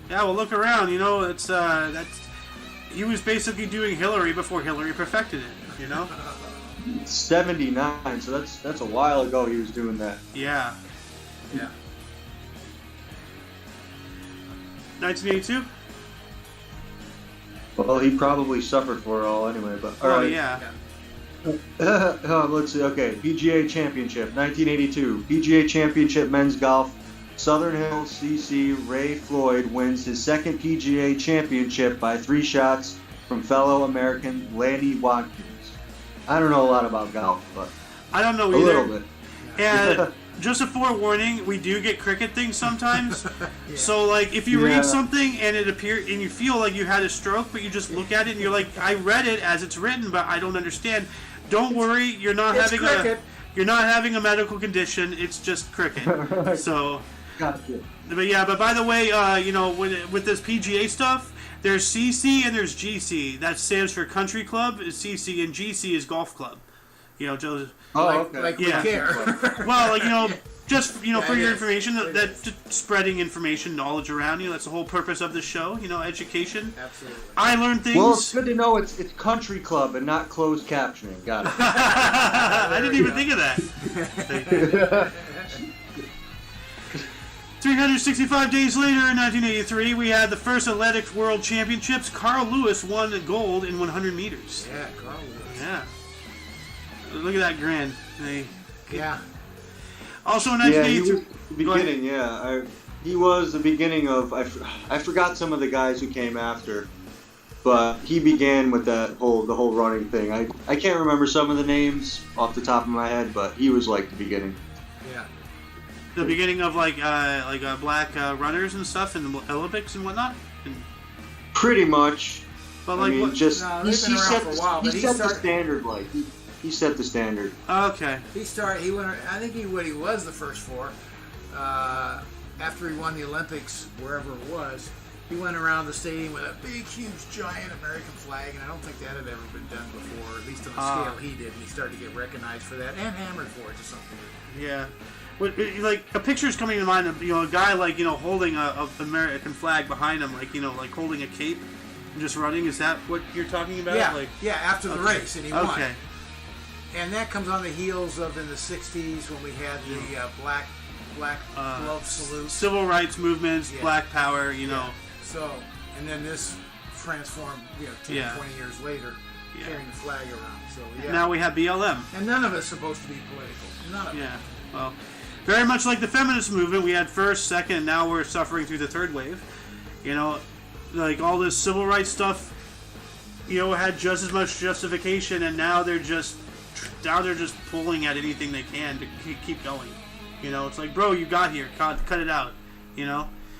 [SPEAKER 1] Yeah, well look around, it's that's he was basically doing Hillary before Hillary perfected it,
[SPEAKER 3] 79, so that's a while ago he was doing that.
[SPEAKER 1] Yeah.
[SPEAKER 2] Yeah.
[SPEAKER 1] 1982?
[SPEAKER 3] Well, he probably suffered for it all anyway, but all right.
[SPEAKER 1] Yeah.
[SPEAKER 3] Let's see. Okay, PGA Championship, 1982. PGA Championship Men's Golf. Southern Hills CC Ray Floyd wins his second PGA Championship by 3 shots from fellow American Lanny Watkins. I don't know a lot about golf, but
[SPEAKER 1] I don't know
[SPEAKER 3] a
[SPEAKER 1] either.
[SPEAKER 3] little bit.
[SPEAKER 1] And just a forewarning, we do get cricket things sometimes. So like if you read something and it appears and you feel like you had a stroke, but you just look at it and you're like, I read it as it's written, but I don't understand. Don't worry, you're not having a medical condition. It's just cricket. So.
[SPEAKER 3] Gotcha.
[SPEAKER 1] But by the way, with this PGA stuff, there's CC and there's GC. That stands for Country Club is CC and GC is Golf Club. Joseph.
[SPEAKER 2] We care.
[SPEAKER 1] Well, just for your information, that just spreading information, knowledge around. That's the whole purpose of the show. Education.
[SPEAKER 2] Absolutely.
[SPEAKER 1] I learned things.
[SPEAKER 3] Well, it's good to know it's Country Club and not closed captioning. Got it.
[SPEAKER 1] I didn't even think of that. 365 days later, in 1983, we had the first Athletics World Championships. Carl Lewis won gold in 100 meters.
[SPEAKER 2] Yeah, Carl Lewis.
[SPEAKER 1] Yeah. Look at that grin.
[SPEAKER 2] Yeah.
[SPEAKER 1] Also in 1983...
[SPEAKER 3] he was the beginning of... I forgot some of the guys who came after, but he began with the whole running thing. I can't remember some of the names off the top of my head, but he was like the beginning.
[SPEAKER 2] Yeah.
[SPEAKER 1] The beginning of black runners and stuff in the Olympics and whatnot?
[SPEAKER 3] Pretty much.
[SPEAKER 1] But
[SPEAKER 3] he set
[SPEAKER 2] the
[SPEAKER 3] standard. He set the standard.
[SPEAKER 1] Okay.
[SPEAKER 2] He went. I think he was the first 4. After he won the Olympics, wherever it was, he went around the stadium with a big, huge, giant American flag, and I don't think that had ever been done before, at least on the scale he did. And he started to get recognized for that and hammered for it to some degree.
[SPEAKER 1] Yeah. A picture's coming to mind of a guy holding a American flag behind him, like holding a cape and just running. Is that what you're talking about?
[SPEAKER 2] Yeah. After the race, and he won.
[SPEAKER 1] Okay.
[SPEAKER 2] And that comes on the heels of in the '60s when we had the black glove salute,
[SPEAKER 1] civil rights movements, Black Power.
[SPEAKER 2] So, and then this transformed 10, 20 years later, carrying the flag around. So
[SPEAKER 1] now we have BLM,
[SPEAKER 2] and none of it's supposed to be political. None of it.
[SPEAKER 1] Yeah. Well. Very much like the feminist movement, we had first, second, and now we're suffering through the third wave. All this civil rights stuff, had just as much justification, and now they're just pulling at anything they can to keep going. It's like, bro, you got here, cut it out.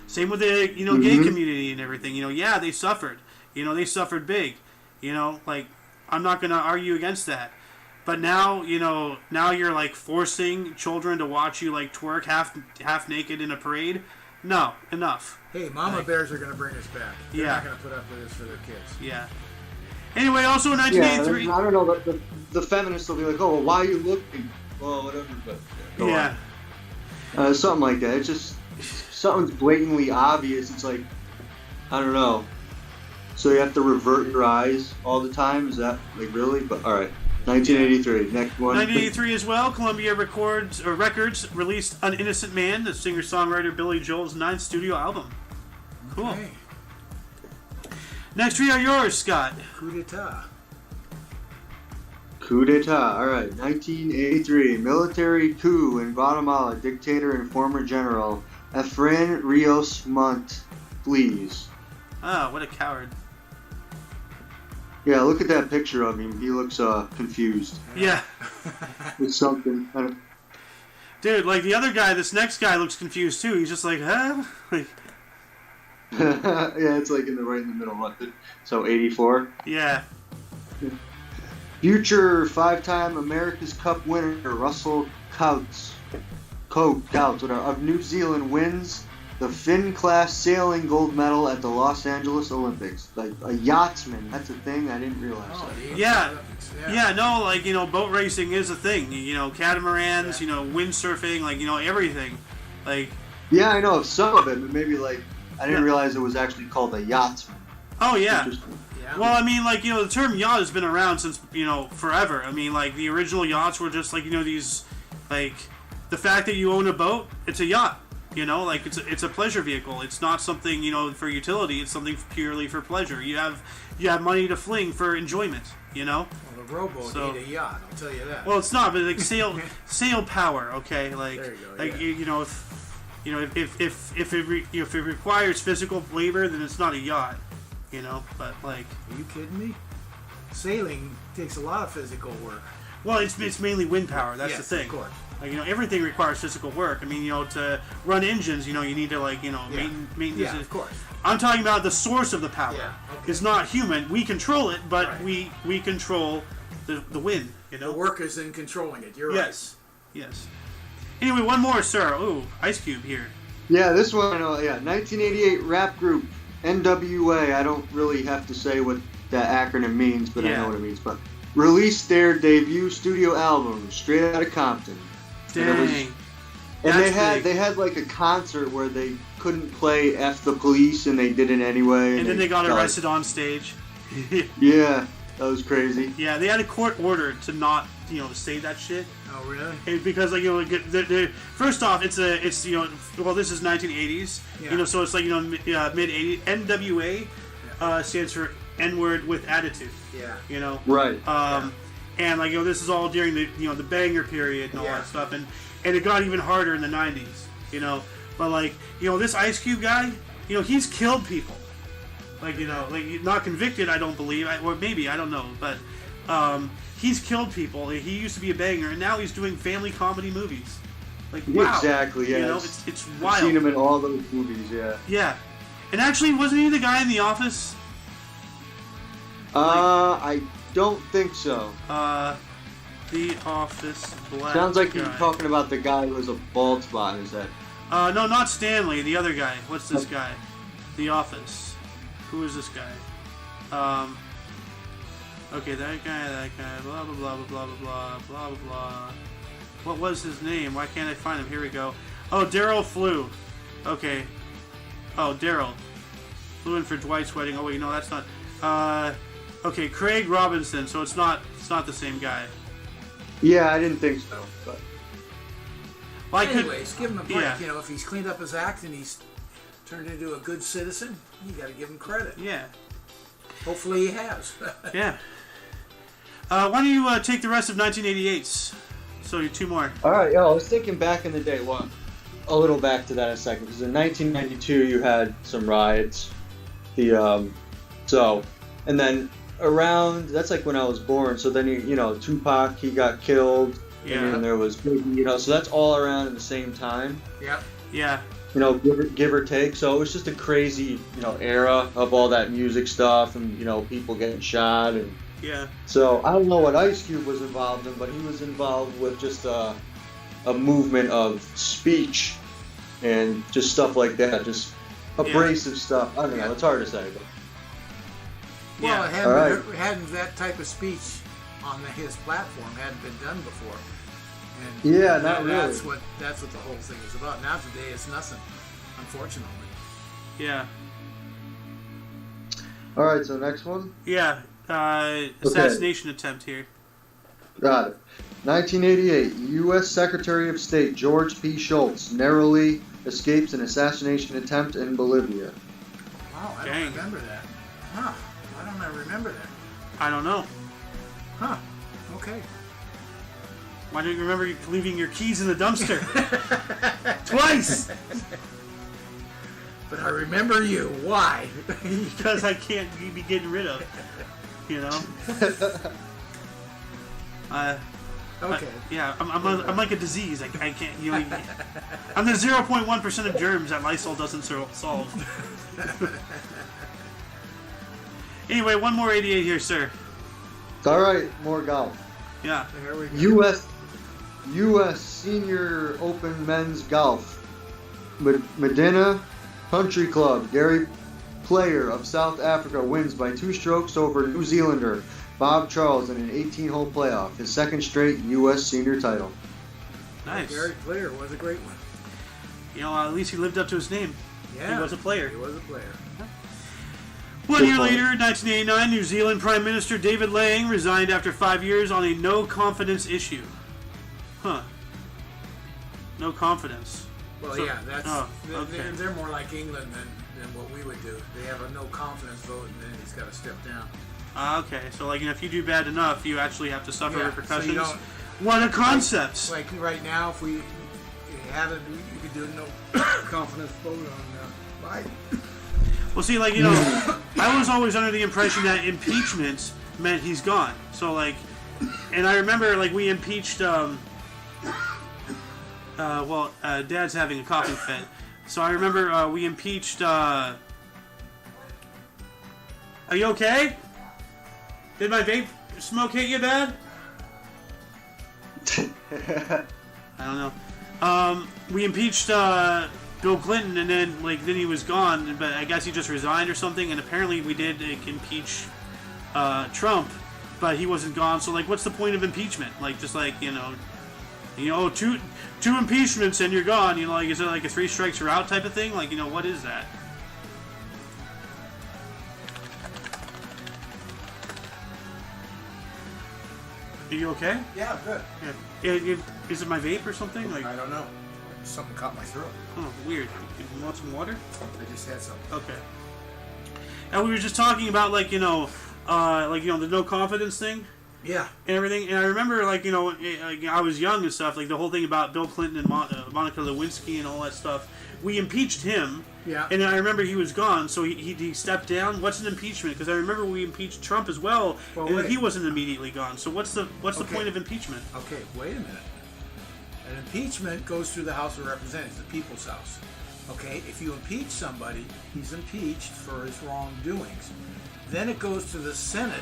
[SPEAKER 1] Same with the gay community and everything. They suffered. They suffered big. I'm not gonna argue against that. But now, now you're forcing children to watch you twerk half naked in a parade. No, enough.
[SPEAKER 2] Hey, Mama Bears are going to bring us back. They're not going to put up with this for their kids.
[SPEAKER 1] Yeah. Anyway, also in 1983...
[SPEAKER 3] I don't know, but the feminists will be like, oh, well, why are you looking? Well, whatever, but... something like that. It's just... Something's blatantly obvious. It's like... I don't know. So you have to revert your eyes all the time? Is that, really? But, alright. 1983, next one.
[SPEAKER 1] 1983 as well, Columbia Records released An Innocent Man, the singer-songwriter Billy Joel's 9th studio album. Cool.
[SPEAKER 2] Okay.
[SPEAKER 1] Next 3 are yours, Scott.
[SPEAKER 2] Coup d'etat.
[SPEAKER 3] Coup d'etat, alright. 1983, military coup in Guatemala. Dictator and former general Efrain Rios Montt flees.
[SPEAKER 1] Ah, what a coward.
[SPEAKER 3] Yeah, look at that picture of him. He looks confused.
[SPEAKER 1] Yeah.
[SPEAKER 3] With something.
[SPEAKER 1] Dude, the other guy, this next guy looks confused too. He's just like, huh?
[SPEAKER 3] Yeah, it's right in the middle. So 84?
[SPEAKER 1] Yeah.
[SPEAKER 3] Future 5-time America's Cup winner Russell Coutts of New Zealand wins the Finn class sailing gold medal at the Los Angeles Olympics. A yachtsman, that's a thing I didn't realize.
[SPEAKER 1] Boat racing is a thing. Catamarans, windsurfing, everything.
[SPEAKER 3] Yeah, I know of some of it, but maybe I didn't realize it was actually called a yachtsman.
[SPEAKER 1] Oh yeah. Well, the term yacht has been around since forever. The original yachts were just these the fact that you own a boat, it's a yacht. It's a pleasure vehicle. It's not something for utility. It's something purely for pleasure. You have money to fling for enjoyment.
[SPEAKER 2] Well, rowboat
[SPEAKER 1] So-
[SPEAKER 2] ain't a yacht. I'll tell you that.
[SPEAKER 1] Well, it's not, but like sail power. Okay, like
[SPEAKER 2] There you go,
[SPEAKER 1] like
[SPEAKER 2] yeah.
[SPEAKER 1] if it requires physical labor, then it's not a yacht. But like,
[SPEAKER 2] Are you kidding me? Sailing takes a lot of physical work.
[SPEAKER 1] well, it's mainly wind power. That's
[SPEAKER 2] Yes,
[SPEAKER 1] the thing.
[SPEAKER 2] of course.
[SPEAKER 1] Like, everything requires physical work. I mean, to run engines, you need to maintenance.
[SPEAKER 2] Yeah, of course.
[SPEAKER 1] I'm talking about the source of the power.
[SPEAKER 2] Yeah, okay.
[SPEAKER 1] It's not human. We control it, but
[SPEAKER 2] Right.
[SPEAKER 1] we control the wind.
[SPEAKER 2] The work is in controlling it. You're
[SPEAKER 1] Yes. Yes. Anyway, one more, sir. Ooh, Ice Cube here.
[SPEAKER 3] Yeah, this one, 1988 rap group NWA. I don't really have to say what that acronym means, but I
[SPEAKER 1] Yeah.
[SPEAKER 3] know what it means. But released their debut studio album, Straight Outta Compton.
[SPEAKER 1] Dang.
[SPEAKER 3] And
[SPEAKER 1] That's
[SPEAKER 3] they had like a concert where they couldn't play F the Police, and they did it anyway.
[SPEAKER 1] And then they got arrested on stage.
[SPEAKER 3] Yeah, that was crazy.
[SPEAKER 1] Yeah, they had a court order to not, say that shit.
[SPEAKER 2] Oh, really?
[SPEAKER 1] And because first off, it's well, this is 1980s,
[SPEAKER 2] Yeah.
[SPEAKER 1] so it's like mid 80s. NWA stands for N-word with attitude.
[SPEAKER 2] Yeah.
[SPEAKER 3] Right.
[SPEAKER 1] And this is all during the the banger period and all
[SPEAKER 2] Yeah.
[SPEAKER 1] that stuff, and it got even harder in the 90s, but this Ice Cube guy, he's killed people, like not convicted, I don't believe, or maybe, I don't know, but he's killed people. He used to be a banger, and now he's doing family comedy movies. Like, wow.
[SPEAKER 3] Exactly, yeah.
[SPEAKER 1] It's
[SPEAKER 3] I've
[SPEAKER 1] wild.
[SPEAKER 3] seen him in all those movies, yeah.
[SPEAKER 1] Yeah. And actually, wasn't he the guy in The Office?
[SPEAKER 3] I don't think so.
[SPEAKER 1] The Office black
[SPEAKER 3] Sounds like
[SPEAKER 1] guy.
[SPEAKER 3] you're talking about the guy who has a bald spot in his head.
[SPEAKER 1] No, not Stanley. The other guy. What's this guy? The Office. Who is this guy? Okay, that guy. Blah blah blah blah blah blah blah blah blah. What was his name? Why can't I find him? Here we go. Oh, Daryl Flew. Okay. Oh, Daryl. Flew in for Dwight's wedding. Oh wait, no, that's not. Okay, Craig Robinson. So it's not the same guy.
[SPEAKER 3] Yeah, I didn't think so. But
[SPEAKER 1] Well,
[SPEAKER 2] Anyways, give him a break.
[SPEAKER 1] Yeah.
[SPEAKER 2] If he's cleaned up his act and he's turned into a good citizen, you got to give him credit.
[SPEAKER 1] Yeah.
[SPEAKER 2] Hopefully he has.
[SPEAKER 1] Yeah. Why don't you take the rest of 1988's? So two more.
[SPEAKER 3] all right, I was thinking back in the day. Well, a little back to that in a second, because in 1992 you had some riots. And then around, that's like when I was born. So then Tupac, he got killed.
[SPEAKER 1] Yeah.
[SPEAKER 3] And then there was Biggie, so that's all around at the same time.
[SPEAKER 2] Yep.
[SPEAKER 1] Yeah.
[SPEAKER 3] Give or take. So it was just a crazy, era of all that music stuff and, people getting shot. And
[SPEAKER 1] Yeah.
[SPEAKER 3] so I don't know what Ice Cube was involved in, but he was involved with just a movement of speech and just stuff like that. Just abrasive stuff. I don't know. It's hard to say. But.
[SPEAKER 2] Well,
[SPEAKER 1] Yeah.
[SPEAKER 2] it hadn't that type of speech on his platform hadn't been done before. And
[SPEAKER 3] Yeah, not really.
[SPEAKER 2] That's what the whole thing is about. Now today it's nothing, unfortunately.
[SPEAKER 1] Yeah.
[SPEAKER 3] All right, so next one.
[SPEAKER 1] Yeah. Assassination attempt here.
[SPEAKER 3] Got it. 1988, U.S. Secretary of State George P. Shultz narrowly escapes an assassination attempt in Bolivia.
[SPEAKER 2] Wow, I
[SPEAKER 1] Dang.
[SPEAKER 2] don't remember that. Huh? Why don't I remember that?
[SPEAKER 1] I don't know.
[SPEAKER 2] Huh? Okay.
[SPEAKER 1] Why don't you remember leaving your keys in the dumpster? Twice!
[SPEAKER 2] But I remember you. Why?
[SPEAKER 1] Because I can't be getting rid of.
[SPEAKER 2] Okay.
[SPEAKER 1] Yeah, I'm like a disease. I can't. I'm the 0.1% of germs that Lysol doesn't solve. Anyway, one more 88 here, sir.
[SPEAKER 3] All right, more golf.
[SPEAKER 1] Yeah.
[SPEAKER 2] There we go.
[SPEAKER 3] U.S. Senior Open Men's Golf. Medina Country Club. Gary Player of South Africa wins by 2 strokes over New Zealander Bob Charles in an 18-hole playoff. His second straight U.S. senior title.
[SPEAKER 1] Nice.
[SPEAKER 2] Gary Player was a great one.
[SPEAKER 1] At least he lived up to his name.
[SPEAKER 2] Yeah.
[SPEAKER 1] He was a player.
[SPEAKER 2] He was a player.
[SPEAKER 1] 1 year later, 1989, New Zealand Prime Minister David Lang resigned after 5 years on a no-confidence issue. Huh. No confidence.
[SPEAKER 2] Well,
[SPEAKER 1] So-
[SPEAKER 2] yeah, that's
[SPEAKER 1] okay.
[SPEAKER 2] they're more like England than what we would do. They have a no confidence vote, and then he's got to step down.
[SPEAKER 1] Okay, so like if you do bad enough, you actually have to suffer repercussions.
[SPEAKER 2] So you don't,
[SPEAKER 1] what a concept!
[SPEAKER 2] like right now, if we had it, you could do no confidence vote on Biden.
[SPEAKER 1] Well, see, I was always under the impression that impeachment meant he's gone. So and I remember we impeached. Dad's having a coughing fit, so I remember we impeached. Are you okay? Did my vape smoke hit you bad? I don't know. We impeached Bill Clinton, and then then he was gone. But I guess he just resigned or something. And apparently we did impeach Trump, but he wasn't gone. So what's the point of impeachment? Two impeachments and you're gone. Is it a 3 strikes you're out type of thing? What is that? Are you okay?
[SPEAKER 2] Yeah, good.
[SPEAKER 1] Yeah. Is it my vape or something?
[SPEAKER 2] I don't know. Something caught my throat.
[SPEAKER 1] Oh, weird. You want some water?
[SPEAKER 2] I just had some.
[SPEAKER 1] Okay. And we were just talking about the no confidence thing.
[SPEAKER 2] Yeah.
[SPEAKER 1] And everything. And I remember I was young and stuff. The whole thing about Bill Clinton and Monica Lewinsky and all that stuff. We impeached him.
[SPEAKER 2] Yeah.
[SPEAKER 1] And I remember he was gone, so he stepped down. What's an impeachment? Because I remember we impeached Trump as well, and he wasn't immediately gone. So what's the point of impeachment?
[SPEAKER 2] Okay, wait a minute. An impeachment goes through the House of Representatives, the People's House. Okay, if you impeach somebody, he's impeached for his wrongdoings. Then it goes to the Senate,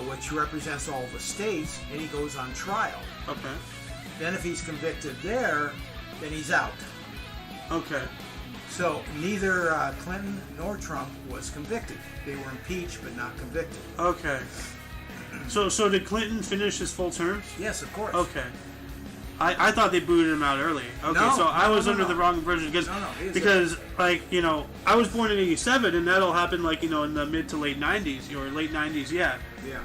[SPEAKER 2] which represents all the states, and he goes on trial.
[SPEAKER 1] Okay.
[SPEAKER 2] Then if he's convicted there, then he's out.
[SPEAKER 1] Okay.
[SPEAKER 2] So neither Clinton nor Trump was convicted. They were impeached but not convicted.
[SPEAKER 1] Okay. So did Clinton finish his full terms?
[SPEAKER 2] Yes, of course.
[SPEAKER 1] Okay. I thought they booted him out early. Okay,
[SPEAKER 2] no,
[SPEAKER 1] so I was under
[SPEAKER 2] no.
[SPEAKER 1] the wrong impression because I was born in '87 and that'll happen in the mid to late '90s or late '90s. Yeah.
[SPEAKER 2] Yeah.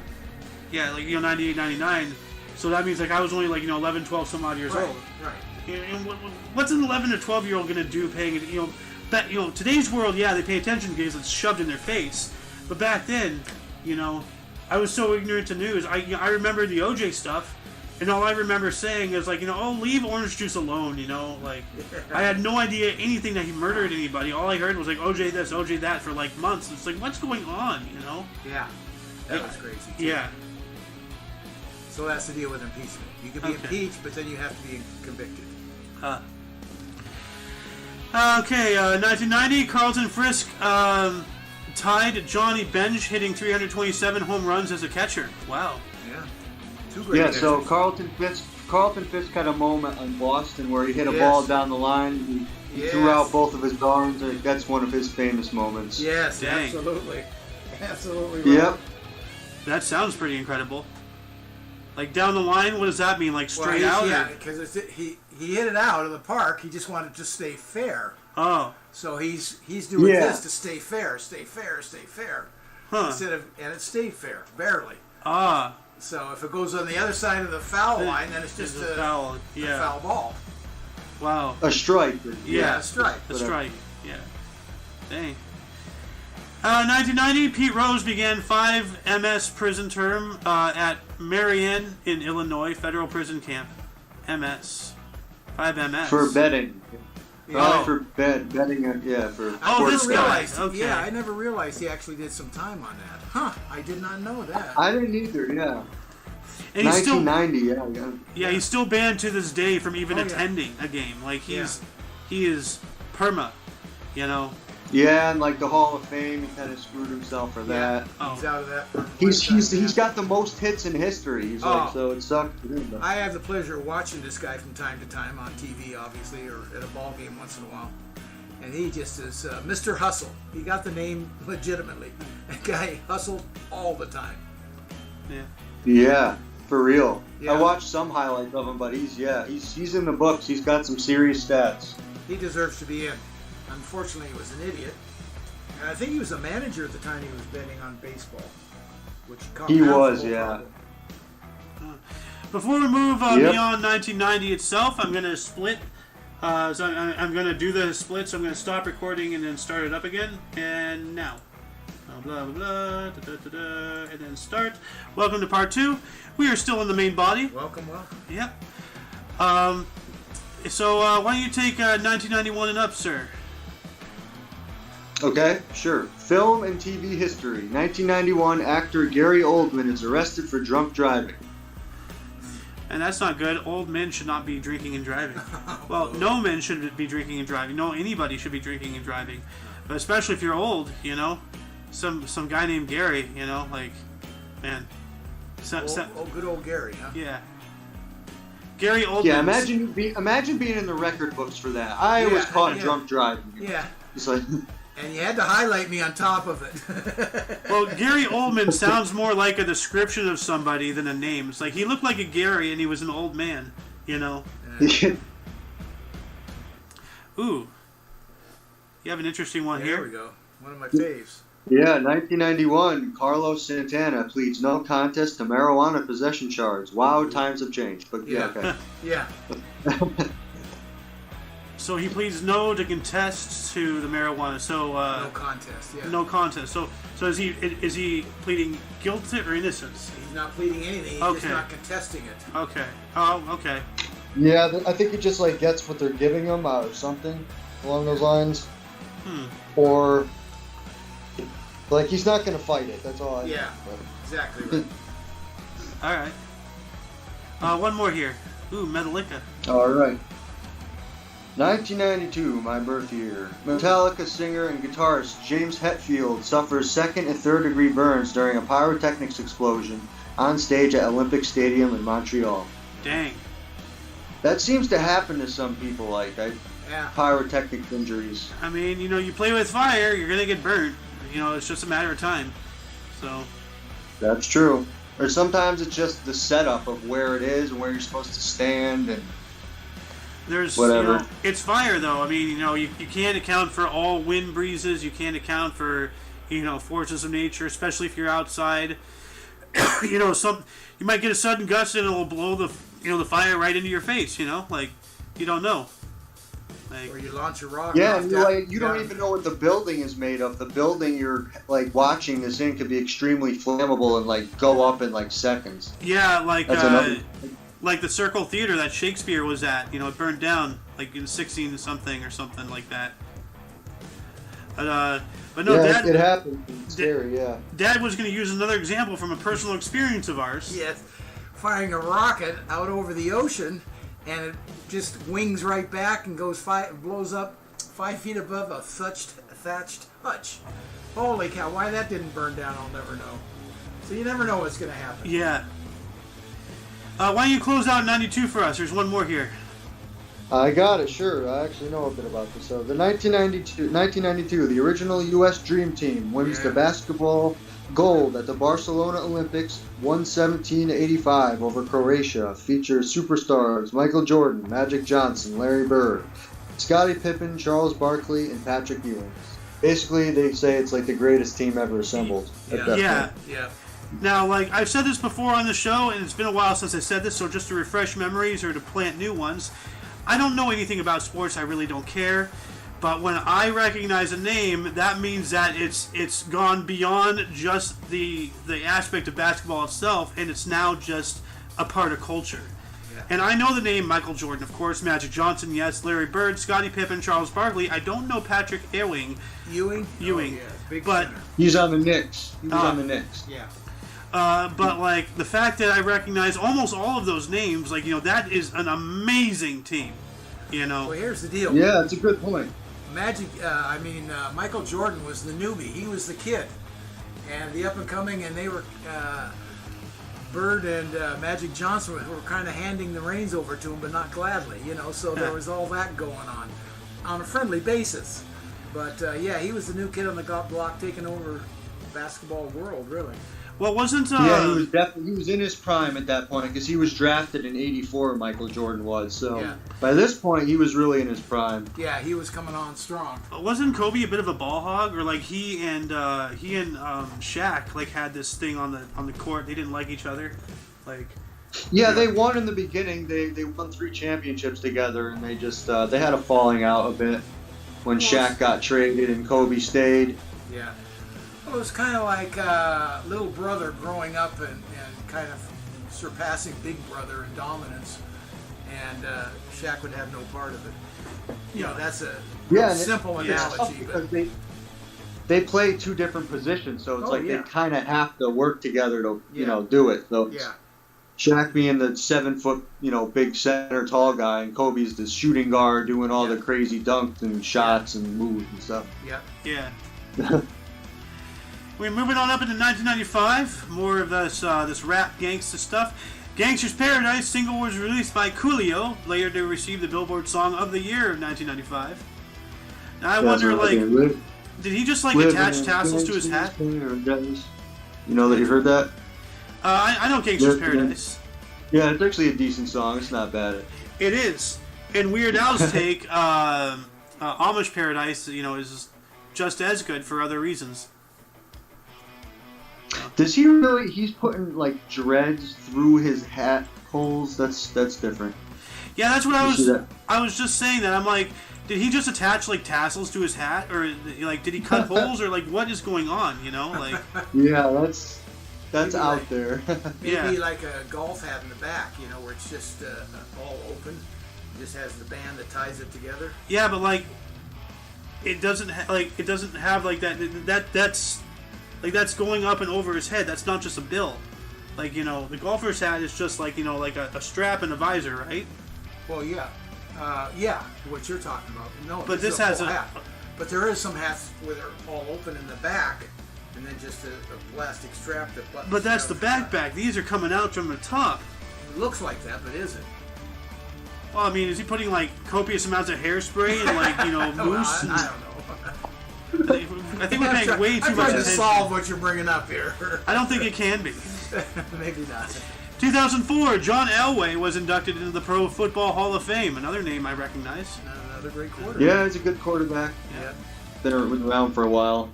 [SPEAKER 1] Yeah, 98, 99. So that means I was only 11, 12 some odd years old.
[SPEAKER 2] Right.
[SPEAKER 1] And what's an 11 or 12 year old going to do paying today's world, they pay attention because it's shoved in their face. But back then, I was so ignorant to news. I remember the OJ stuff, and all I remember saying is leave orange juice alone. I had no idea anything that he murdered anybody. All I heard was OJ this, OJ that for months. It's what's going on?
[SPEAKER 2] Yeah, that was crazy. Too.
[SPEAKER 1] Yeah.
[SPEAKER 2] So that's the deal with impeachment. You can be impeached, but then you have to be convicted.
[SPEAKER 1] Okay, 1990, Carlton Frisk tied Johnny Bench, hitting 327 home runs as a catcher. Wow.
[SPEAKER 2] Yeah. Two great catchers.
[SPEAKER 3] So Carlton Fisk had a moment on Boston where he hit a ball down the line. He threw out both of his arms. That's one of his famous moments.
[SPEAKER 2] Yes,
[SPEAKER 1] Dang.
[SPEAKER 2] Absolutely. Absolutely right.
[SPEAKER 3] Yep.
[SPEAKER 1] That sounds pretty incredible. Down the line, what does that mean? Straight out?
[SPEAKER 2] Yeah, because he hit it out of the park. He just wanted to stay fair.
[SPEAKER 1] Oh.
[SPEAKER 2] So he's doing this to stay fair.
[SPEAKER 1] Huh.
[SPEAKER 2] And it stayed fair, barely.
[SPEAKER 1] Ah.
[SPEAKER 2] So if it goes on the other side of the foul line, then it's just a
[SPEAKER 1] foul. Yeah.
[SPEAKER 2] A foul ball.
[SPEAKER 1] Wow.
[SPEAKER 3] A strike.
[SPEAKER 2] Yeah, a strike.
[SPEAKER 1] A strike. Yeah. Dang. 1990, Pete Rose began 5 MS prison term at Marianne in Illinois federal prison camp. MS. 5 MS.
[SPEAKER 3] For betting. For betting.
[SPEAKER 1] This guy. Okay.
[SPEAKER 2] Yeah, I never realized he actually did some time on that. Huh? I did not know that.
[SPEAKER 3] I didn't either. Yeah.
[SPEAKER 1] And he's
[SPEAKER 3] 1990.
[SPEAKER 1] Yeah, he's still banned to this day from even attending a game. He is perma.
[SPEAKER 3] Yeah, and the Hall of Fame, he kind of screwed himself for that.
[SPEAKER 2] He's out of that.
[SPEAKER 3] He's got the most hits in history. He's so it sucked for him.
[SPEAKER 2] I have the pleasure of watching this guy from time to time on TV, obviously, or at a ball game once in a while. And he just is Mr. Hustle. He got the name legitimately. That guy hustled all the time.
[SPEAKER 1] Yeah.
[SPEAKER 3] Yeah, for real.
[SPEAKER 2] Yeah.
[SPEAKER 3] I watched some highlights of him, but he's in the books. He's got some serious stats.
[SPEAKER 2] He deserves to be in. Unfortunately, he was an idiot. And I think he was a manager at the time he was betting on baseball.
[SPEAKER 3] He was, yeah.
[SPEAKER 1] Before we move beyond 1990 itself, I'm going to split. So I'm going to do the split, so I'm going to stop recording and then start it up again. And now. Blah, blah, blah, da, da, da, da, and then start. Welcome to part 2. We are still in the main body.
[SPEAKER 2] Welcome.
[SPEAKER 1] Yep. So why don't you take 1991 and up, sir?
[SPEAKER 3] Okay, sure. Film and TV history. 1991, actor Gary Oldman is arrested for drunk driving.
[SPEAKER 1] And that's not good. Old men should not be drinking and driving. Well, no men should be drinking and driving. No, anybody should be drinking and driving. But especially if you're old, you know? Some guy named Gary, you know? Like, man.
[SPEAKER 2] Good old Gary, huh?
[SPEAKER 1] Yeah. Gary Oldman.
[SPEAKER 3] Yeah, imagine being in the record books for that. I was caught drunk driving.
[SPEAKER 2] Yeah.
[SPEAKER 3] It's like...
[SPEAKER 2] And you had to highlight me on top of it.
[SPEAKER 1] Well, Gary Oldman sounds more like a description of somebody than a name. It's like he looked like a Gary and he was an old man, you know? Ooh. You have an interesting one here.
[SPEAKER 2] There we go. One of my faves.
[SPEAKER 3] Yeah, 1991, Carlos Santana pleads no contest to marijuana possession charge. Wow, times have changed. But yeah, okay.
[SPEAKER 2] Yeah.
[SPEAKER 1] So he pleads no to contest to the marijuana. So
[SPEAKER 2] no contest. Yeah.
[SPEAKER 1] No contest. So is he pleading guilty or innocence?
[SPEAKER 2] He's not pleading anything. He's just not contesting it.
[SPEAKER 1] Okay. Oh, okay.
[SPEAKER 3] Yeah, I think he just like gets what they're giving him or something along those lines. Or like he's not going to fight it. That's all.
[SPEAKER 2] Yeah. Exactly right.
[SPEAKER 1] All right. One more here. Ooh, Metallica.
[SPEAKER 3] All right. 1992, my birth year. Metallica singer and guitarist James Hetfield suffers second and third degree burns during a pyrotechnics explosion on stage at Olympic Stadium in Montreal.
[SPEAKER 1] Dang.
[SPEAKER 3] That seems to happen to some people, pyrotechnic injuries.
[SPEAKER 1] I mean, you know, you play with fire, you're going to get burnt. You know, it's just a matter of time. So.
[SPEAKER 3] That's true. Or sometimes it's just the setup of where it is and where you're supposed to stand and
[SPEAKER 1] there's
[SPEAKER 3] whatever.
[SPEAKER 1] You know, it's fire though. I mean, you know, you can't account for all wind breezes. You can't account for, you know, forces of nature, especially if you're outside. You know, you might get a sudden gust and it'll blow the fire right into your face. You know, like you don't know. Like,
[SPEAKER 2] or you launch a rock.
[SPEAKER 3] Yeah, and you don't even know what the building is made of. The building you're like watching this in could be extremely flammable and like go up in like seconds.
[SPEAKER 1] Yeah, like the Circle Theater that Shakespeare was at, you know, it burned down like in 16 something or something like that. But no,
[SPEAKER 3] yeah, it happened. It's scary, yeah.
[SPEAKER 1] Dad was going to use another example from a personal experience of ours.
[SPEAKER 2] Yes, firing a rocket out over the ocean, and it just wings right back and blows up 5 feet above a thatched hutch. Holy cow! Why that didn't burn down, I'll never know. So you never know what's going to happen.
[SPEAKER 1] Yeah. Why don't you close out 92 for us? There's one more here.
[SPEAKER 3] I got it, sure. I actually know a bit about this. So, the 1992, the original U.S. Dream Team wins the basketball gold at the Barcelona Olympics 117-85 over Croatia. Features superstars Michael Jordan, Magic Johnson, Larry Bird, Scottie Pippen, Charles Barkley, and Patrick Ewing. Basically, they say it's like the greatest team ever assembled.
[SPEAKER 1] Yeah. Now, like, I've said this before on the show, and it's been a while since I said this, so just to refresh memories or to plant new ones, I don't know anything about sports, I really don't care, but when I recognize a name, that means that it's gone beyond just the aspect of basketball itself, and it's now just a part of culture. Yeah. And I know the name Michael Jordan, of course, Magic Johnson, yes, Larry Bird, Scottie Pippen, Charles Barkley. I don't know Patrick Ewing.
[SPEAKER 2] Ewing?
[SPEAKER 1] Oh, yeah,
[SPEAKER 2] big
[SPEAKER 1] but
[SPEAKER 2] center.
[SPEAKER 3] He's on the Knicks. He was on the Knicks.
[SPEAKER 2] Yeah.
[SPEAKER 1] But, like, the fact that I recognize almost all of those names, like, you know, that is an amazing team, you know.
[SPEAKER 2] Well, here's the deal.
[SPEAKER 3] Yeah, that's a good point.
[SPEAKER 2] Michael Jordan was the newbie. He was the kid. And the up-and-coming, and they were, Bird and Magic Johnson were kind of handing the reins over to him, but not gladly, you know. So there was all that going on a friendly basis. But, he was the new kid on the block taking over the basketball world, really.
[SPEAKER 1] Well, wasn't...
[SPEAKER 3] he was in his prime at that point, because he was drafted in '84, Michael Jordan was, so by this point, he was really in his prime.
[SPEAKER 2] Yeah, he was coming on strong.
[SPEAKER 1] Wasn't Kobe a bit of a ball hog? Or, like, he and Shaq, like, had this thing on the court, they didn't like each other? Like...
[SPEAKER 3] Yeah, they won in the beginning, they won 3 championships together, and they just, they had a falling out a bit when Shaq got traded and Kobe stayed.
[SPEAKER 2] Yeah. Well, it was kind of like little brother growing up and kind of surpassing big brother in dominance, and Shaq would have no part of it. You know, that's a simple analogy.
[SPEAKER 3] Because they play two different positions, so it's they kind of have to work together to do it. So Shaq being the 7 foot big center tall guy, and Kobe's the shooting guard doing all the crazy dunks and shots and moves and stuff.
[SPEAKER 1] Yeah. We're moving on up into 1995. More of this rap gangsta stuff. Gangsta's Paradise single was released by Coolio, later to receive the Billboard Song of the Year of 1995. Now I wonder, did he just attach tassels to his hat?
[SPEAKER 3] You know that you heard that?
[SPEAKER 1] I know Gangsta's Paradise.
[SPEAKER 3] Yeah, it's actually a decent song. It's not bad.
[SPEAKER 1] It is. In Weird Al's take, Amish Paradise, is just as good for other reasons.
[SPEAKER 3] Does he really? He's putting dreads through his hat holes. That's different.
[SPEAKER 1] Yeah, that's what I was just saying that. I'm like, did he just attach tassels to his hat, or did he cut holes, or what is going on?
[SPEAKER 3] Yeah, that's out there.
[SPEAKER 2] Maybe like a golf hat in the back, where it's just all open. It just has the band that ties it together.
[SPEAKER 1] Yeah, but it doesn't have that. That's going up and over his head. That's not just a bill. The golfer's hat is just a strap and a visor, right?
[SPEAKER 2] Well, yeah, what you're talking about. No,
[SPEAKER 1] but this has a
[SPEAKER 2] hat. But there is some hats where they're all open in the back, and then just a plastic strap that buttons.
[SPEAKER 1] But that's the backpack. These are coming out from the top.
[SPEAKER 2] It looks like that, but is it?
[SPEAKER 1] Well, I mean, is he putting copious amounts of hairspray and mousse?
[SPEAKER 2] I don't know.
[SPEAKER 1] I think we're paying way too much attention.
[SPEAKER 2] I'm trying to solve what you're bringing up here.
[SPEAKER 1] I don't think it can be.
[SPEAKER 2] Maybe not.
[SPEAKER 1] 2004, John Elway was inducted into the Pro Football Hall of Fame. Another name I recognize.
[SPEAKER 2] Another great quarterback.
[SPEAKER 3] Yeah, he's a good quarterback.
[SPEAKER 2] Yeah.
[SPEAKER 3] Been around for a while.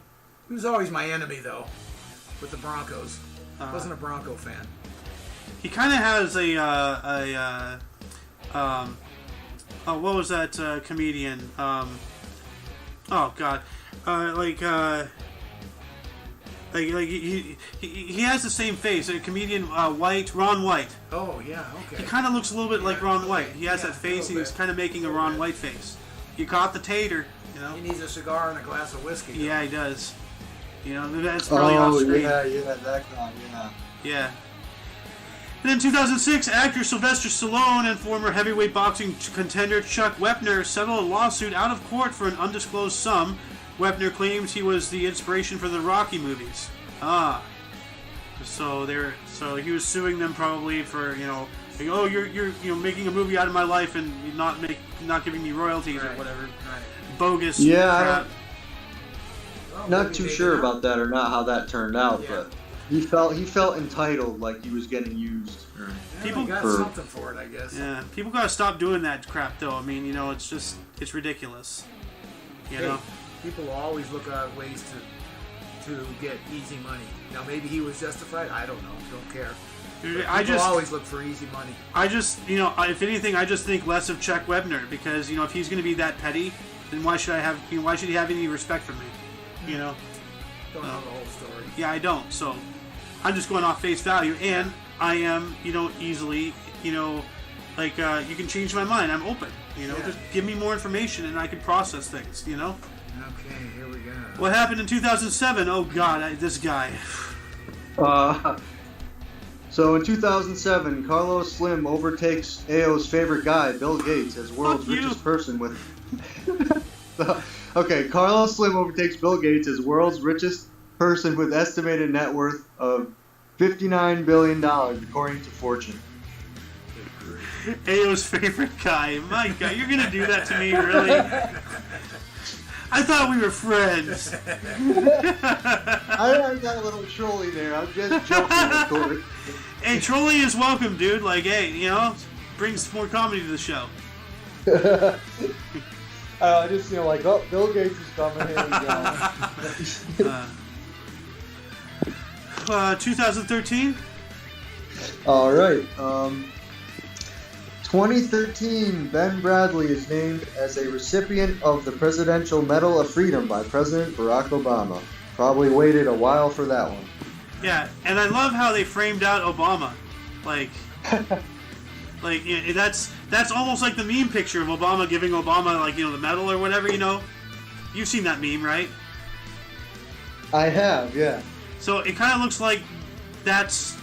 [SPEAKER 2] He was always my enemy, though, with the Broncos. I wasn't a Bronco fan.
[SPEAKER 1] He kind of has what was that comedian? Oh God. He has the same face. A comedian, Ron White.
[SPEAKER 2] Oh yeah, okay.
[SPEAKER 1] He kind of looks a little bit like Ron White. He has that face, and he's kind of making a Ron White face. You caught the tater,
[SPEAKER 2] He needs a cigar and a glass of whiskey.
[SPEAKER 1] Yeah, he does. That's probably off screen.
[SPEAKER 3] Yeah, that guy,
[SPEAKER 1] Yeah. And in 2006, actor Sylvester Stallone and former heavyweight boxing contender Chuck Wepner settled a lawsuit out of court for an undisclosed sum. Wepner claims he was the inspiration for the Rocky movies. So he was suing them probably for you're making a movie out of my life and not giving me royalties or whatever.
[SPEAKER 2] Right.
[SPEAKER 1] Bogus.
[SPEAKER 3] Yeah,
[SPEAKER 1] crap.
[SPEAKER 3] Not too sure about that or not how that turned out, but he felt entitled, like he was getting used.
[SPEAKER 2] Yeah, people got something for it, I guess.
[SPEAKER 1] Yeah, people gotta stop doing that crap, though. I mean, it's ridiculous.
[SPEAKER 2] People will always look at ways to get easy money. Now, maybe he was justified. I don't know. Don't care. People always look for easy money.
[SPEAKER 1] If anything, I just think less of Chuck Wepner because if he's going to be that petty, then why should he have any respect for me?
[SPEAKER 2] Don't know the whole story.
[SPEAKER 1] Yeah, I don't. So I'm just going off face value, and I am, easily, you can change my mind. I'm open. Just give me more information, and I can process things.
[SPEAKER 2] Okay, here we go.
[SPEAKER 1] What happened in 2007? Oh God, this guy.
[SPEAKER 3] So in 2007, Carlos Slim overtakes AO's favorite guy, Bill Gates, as world's richest person with. Okay, Carlos Slim overtakes Bill Gates as world's richest person with estimated net worth of $59 billion, according to Fortune.
[SPEAKER 1] AO's favorite guy. My God, you're gonna do that to me, really? I thought we were friends.
[SPEAKER 3] I got a little trolling there. I'm just joking, of course.
[SPEAKER 1] Hey, trolling is welcome, dude. Brings more comedy to the show.
[SPEAKER 3] Bill Gates is coming. Here we go.
[SPEAKER 1] 2013.
[SPEAKER 3] All right. 2013, Ben Bradley is named as a recipient of the Presidential Medal of Freedom by President Barack Obama. Probably waited a while for that one.
[SPEAKER 1] Yeah, and I love how they framed out Obama. Like, that's almost like the meme picture of Obama giving Obama, like, the medal or whatever, You've seen that meme, right?
[SPEAKER 3] I have, yeah.
[SPEAKER 1] So it kind of looks like that's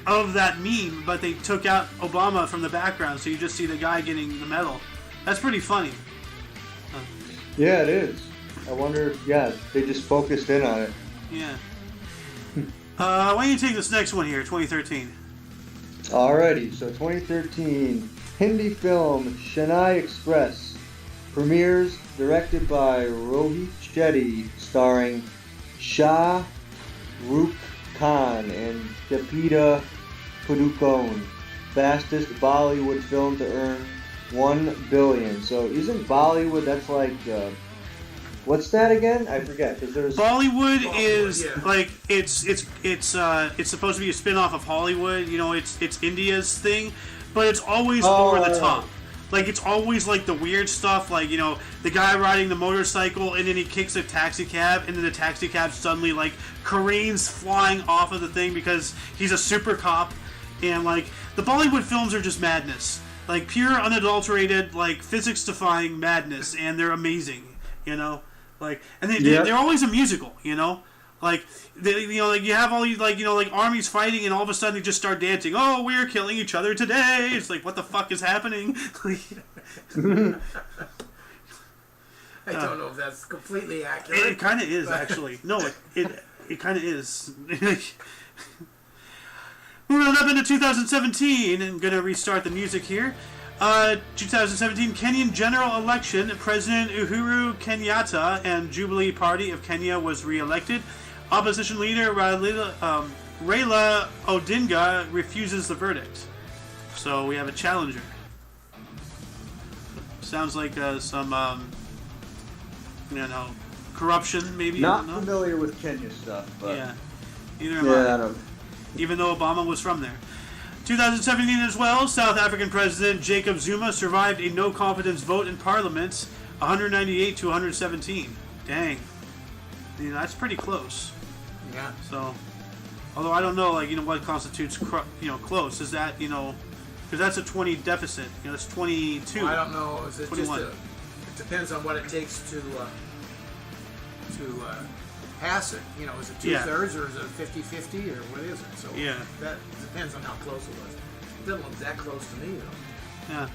[SPEAKER 1] of that meme, but they took out Obama from the background, so you just see the guy getting the medal. That's pretty funny.
[SPEAKER 3] Yeah, it is. I wonder, they just focused in on it.
[SPEAKER 1] Yeah. Why don't you take this next one here, 2013?
[SPEAKER 3] Alrighty, so 2013, Hindi film Chennai Express premieres, directed by Rohit Shetty, starring Shah Rukh Khan and Deepika Padukone. Fastest Bollywood film to earn $1 billion. So isn't Bollywood, that's like, what's that again? I forget. Cause there's
[SPEAKER 1] Bollywood is like it's supposed to be a spin-off of Hollywood. It's India's thing, but it's always over the top. Like, it's always like the weird stuff, like, the guy riding the motorcycle and then he kicks a taxi cab and then the taxi cab suddenly like careens flying off of the thing because he's a super cop. And like the Bollywood films are just madness, like pure unadulterated, like physics-defying madness, and they're amazing. Like, and they're always a musical, like like you have all these like armies fighting, and all of a sudden they just start dancing. Oh, we're killing each other today. It's like, what the fuck is happening?
[SPEAKER 2] I don't know if that's completely accurate.
[SPEAKER 1] It kind of is, actually. No, it kind of is. Moving on up into 2017, I'm going to restart the music here. 2017 Kenyan general election. President Uhuru Kenyatta and Jubilee Party of Kenya was re-elected. Opposition leader Raila Odinga refuses the verdict. So we have a challenger. Sounds like some, corruption, maybe.
[SPEAKER 3] Not familiar with Kenya stuff, but
[SPEAKER 1] yeah, either am I.
[SPEAKER 3] I don't.
[SPEAKER 1] Even though Obama was from there. 2017 as well, South African President Jacob Zuma survived a no-confidence vote in Parliament, 198 to 117. Dang. That's pretty close.
[SPEAKER 2] Yeah.
[SPEAKER 1] So, although I don't know, what constitutes, close. Is that, because that's a 20 deficit. It's 22.
[SPEAKER 2] Well, I don't know. Is it
[SPEAKER 1] 21.
[SPEAKER 2] It depends on what it takes to pass it. Is it two-thirds or is it 50-50 or what is it? So that depends on how close it was. It doesn't look that close to me, though.
[SPEAKER 1] Yeah.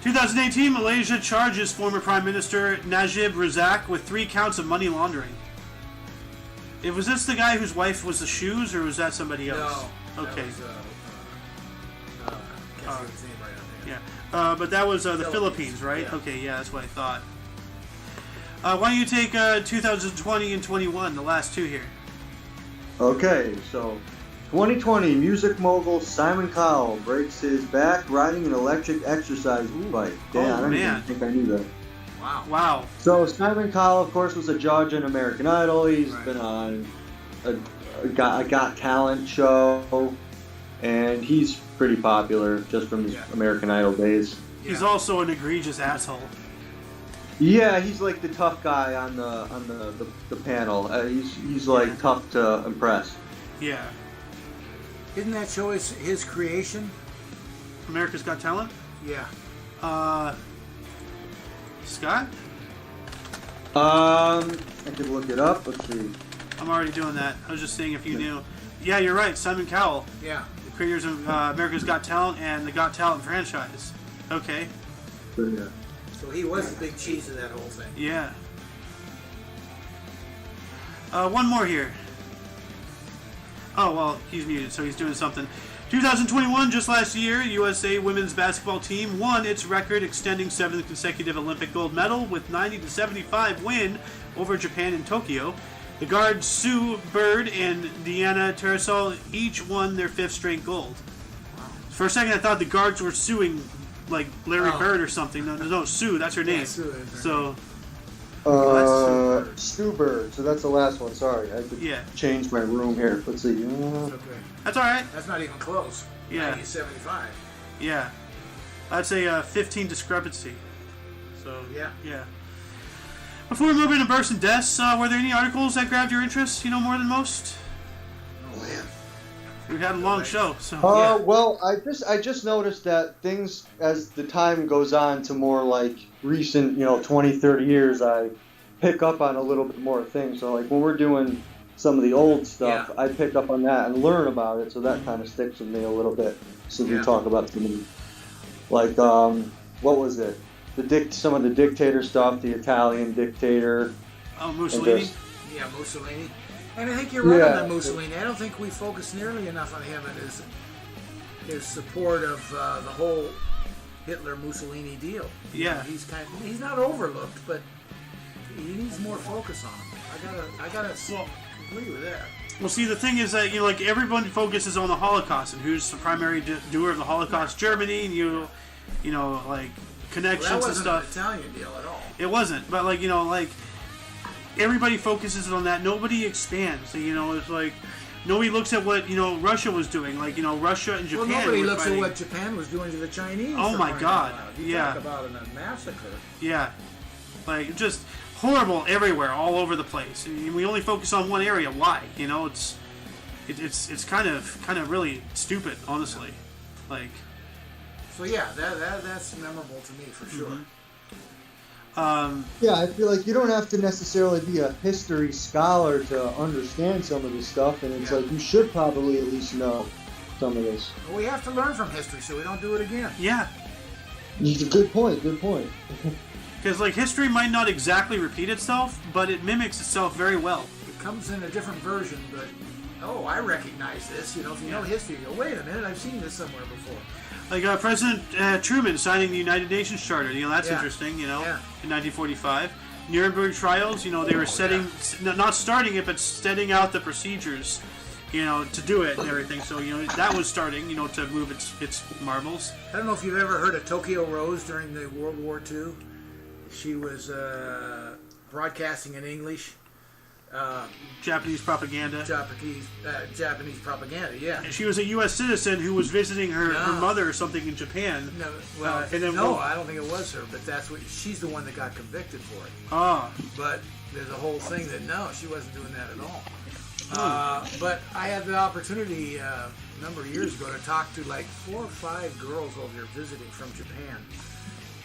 [SPEAKER 1] 2018, Malaysia charges former Prime Minister Najib Razak with 3 counts of money laundering. Was this the guy whose wife was the shoes, or was that somebody else?
[SPEAKER 2] No.
[SPEAKER 1] Okay.
[SPEAKER 2] That was, can't see his name right on there.
[SPEAKER 1] Yeah. But that was the Philippines, right?
[SPEAKER 2] Yeah.
[SPEAKER 1] Okay, yeah, that's what I thought. Why don't you take 2020 and 21, the last two here?
[SPEAKER 3] Okay, so 2020, music mogul Simon Cowell breaks his back riding an electric exercise bike. Damn, I don't even think I knew that.
[SPEAKER 1] Wow.
[SPEAKER 3] So Simon Cowell, of course, was a judge on American Idol. He's been on a Got Talent show, and he's pretty popular just from his American Idol days.
[SPEAKER 1] He's also an egregious asshole.
[SPEAKER 3] Yeah, he's like the tough guy on the panel. He's like tough to impress.
[SPEAKER 1] Yeah.
[SPEAKER 2] Isn't that show his creation?
[SPEAKER 1] America's Got Talent?
[SPEAKER 2] Yeah.
[SPEAKER 1] Scott?
[SPEAKER 3] I could look it up. Let's see.
[SPEAKER 1] I'm already doing that. I was just saying if you knew. Yeah, you're right. Simon Cowell.
[SPEAKER 2] Yeah.
[SPEAKER 1] The creators of America's Got Talent and the Got Talent franchise. Okay.
[SPEAKER 3] Yeah.
[SPEAKER 2] So he was the big cheese of that whole thing.
[SPEAKER 1] Yeah. One more here. Oh, well, he's muted, so he's doing something. 2021, just last year, USA women's basketball team won its record-extending 7th consecutive Olympic gold medal with 90-75 win over Japan in Tokyo. The guards Sue Bird and Deanna Teresol each won their 5th straight gold. Wow. For a second, I thought the guards were suing, like, Larry Bird or something. No, Sue, that's her name.
[SPEAKER 2] Yeah, Sue is
[SPEAKER 1] so...
[SPEAKER 3] Stu Bird. So that's the last one. Sorry, I could change my room here. Let's see.
[SPEAKER 2] That's okay.
[SPEAKER 1] That's all right.
[SPEAKER 2] That's not even close.
[SPEAKER 1] Yeah.
[SPEAKER 2] 90-75.
[SPEAKER 1] Yeah. I'd say 15 discrepancy. So
[SPEAKER 2] yeah.
[SPEAKER 1] Before we move into births and deaths, were there any articles that grabbed your interest, more than most?
[SPEAKER 2] Oh, man.
[SPEAKER 1] We had a long show, so...
[SPEAKER 3] Well, I just noticed that things, as the time goes on to more like recent, 20, 30 years, I pick up on a little bit more things. So like when we're doing some of the old stuff, I pick up on that and learn about it, so that kind of sticks with me a little bit. So we talk about some of the, like, what was it? Some of the dictator stuff, the Italian dictator.
[SPEAKER 1] Oh, Mussolini?
[SPEAKER 2] Yeah, Mussolini. And I think you're right on that Mussolini. I don't think we focus nearly enough on him and his support of the whole Hitler-Mussolini deal.
[SPEAKER 1] Yeah.
[SPEAKER 2] He's not overlooked, but he needs more focus on him. I gotta agree with that.
[SPEAKER 1] Well, see, the thing is that, like, everyone focuses on the Holocaust, and who's the primary doer of the Holocaust? Germany, and like, connections and stuff.
[SPEAKER 2] That wasn't an Italian deal at all.
[SPEAKER 1] It wasn't, but, like, everybody focuses on that. Nobody expands. It's like nobody looks at what Russia was doing. Like Russia and Japan.
[SPEAKER 2] Well, nobody
[SPEAKER 1] were
[SPEAKER 2] looks
[SPEAKER 1] fighting.
[SPEAKER 2] at what Japan was doing to the Chinese.
[SPEAKER 1] Oh my God!
[SPEAKER 2] You talk about a massacre.
[SPEAKER 1] Yeah, like just horrible everywhere, all over the place. And we only focus on one area. Why? It's kind of really stupid, honestly. Like.
[SPEAKER 2] So yeah, that's memorable to me for sure.
[SPEAKER 1] Mm-hmm.
[SPEAKER 3] Yeah, I feel like you don't have to necessarily be a history scholar to understand some of this stuff, and it's like you should probably at least know some of this.
[SPEAKER 2] Well, we have to learn from history so we don't do it again.
[SPEAKER 1] Yeah.
[SPEAKER 3] It's a good point.
[SPEAKER 1] Because like history might not exactly repeat itself, but it mimics itself very well.
[SPEAKER 2] It comes in a different version, but I recognize this. If you know history, you go, wait a minute, I've seen this somewhere before.
[SPEAKER 1] Like President Truman signing the United Nations Charter, that's interesting, in 1945. Nuremberg trials, they were not starting it, but setting out the procedures, to do it and everything. So, that was starting, to move its marbles.
[SPEAKER 2] I don't know if you've ever heard of Tokyo Rose during the World War II. She was broadcasting in English.
[SPEAKER 1] Japanese propaganda.
[SPEAKER 2] Japanese propaganda, yeah.
[SPEAKER 1] And she was a U.S. citizen who was visiting her mother or something in Japan.
[SPEAKER 2] No, I don't think it was her, but she's the one that got convicted for it.
[SPEAKER 1] Ah.
[SPEAKER 2] But there's a whole thing that she wasn't doing that at all. But I had the opportunity a number of years ago to talk to like 4 or 5 girls over there visiting from Japan,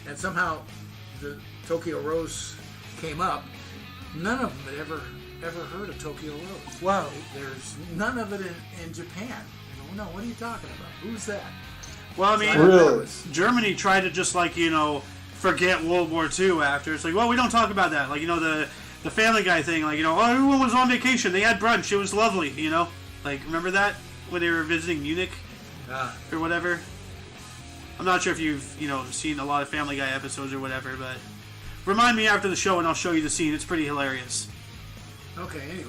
[SPEAKER 2] and somehow the Tokyo Rose came up. None of them had ever heard of Tokyo Rose.
[SPEAKER 1] Wow.
[SPEAKER 2] There's none of it in Japan. No, what are you talking about? Who's that?
[SPEAKER 1] Well, I mean,
[SPEAKER 3] really?
[SPEAKER 1] Germany tried to just like, forget World War II after. It's like, well, we don't talk about that. Like, the Family Guy thing, like, everyone was on vacation. They had brunch. It was lovely, Like, remember that? When they were visiting Munich? Or whatever? I'm not sure if you've, seen a lot of Family Guy episodes or whatever, but remind me after the show and I'll show you the scene. It's pretty hilarious.
[SPEAKER 2] Okay,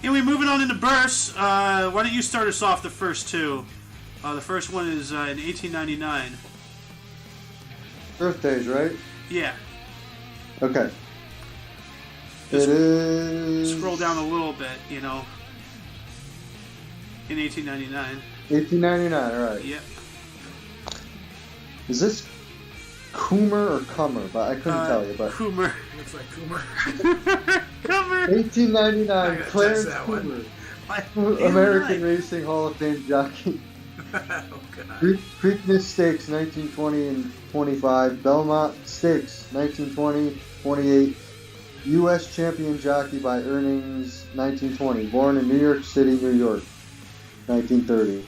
[SPEAKER 1] Anyway, moving on into births, why don't you start us off the first two? The first one is in 1899.
[SPEAKER 3] Birthdays, right?
[SPEAKER 1] Yeah.
[SPEAKER 3] Okay.
[SPEAKER 1] Just
[SPEAKER 3] it is...
[SPEAKER 1] Scroll down a little bit, in 1899.
[SPEAKER 3] 1899, alright.
[SPEAKER 1] Yep.
[SPEAKER 3] Is this Coomer or Cummer? But I couldn't tell you. But
[SPEAKER 1] Coomer.
[SPEAKER 2] Looks like Coomer.
[SPEAKER 1] Coomer.
[SPEAKER 3] 1899, Clarence Coomer, American
[SPEAKER 1] right.
[SPEAKER 3] Racing Hall of Fame jockey. Preakness Stakes, 1920 and 25. Belmont Stakes, 1920, 28. U.S. champion jockey by earnings, 1920. Born in New York City, New York, 1930.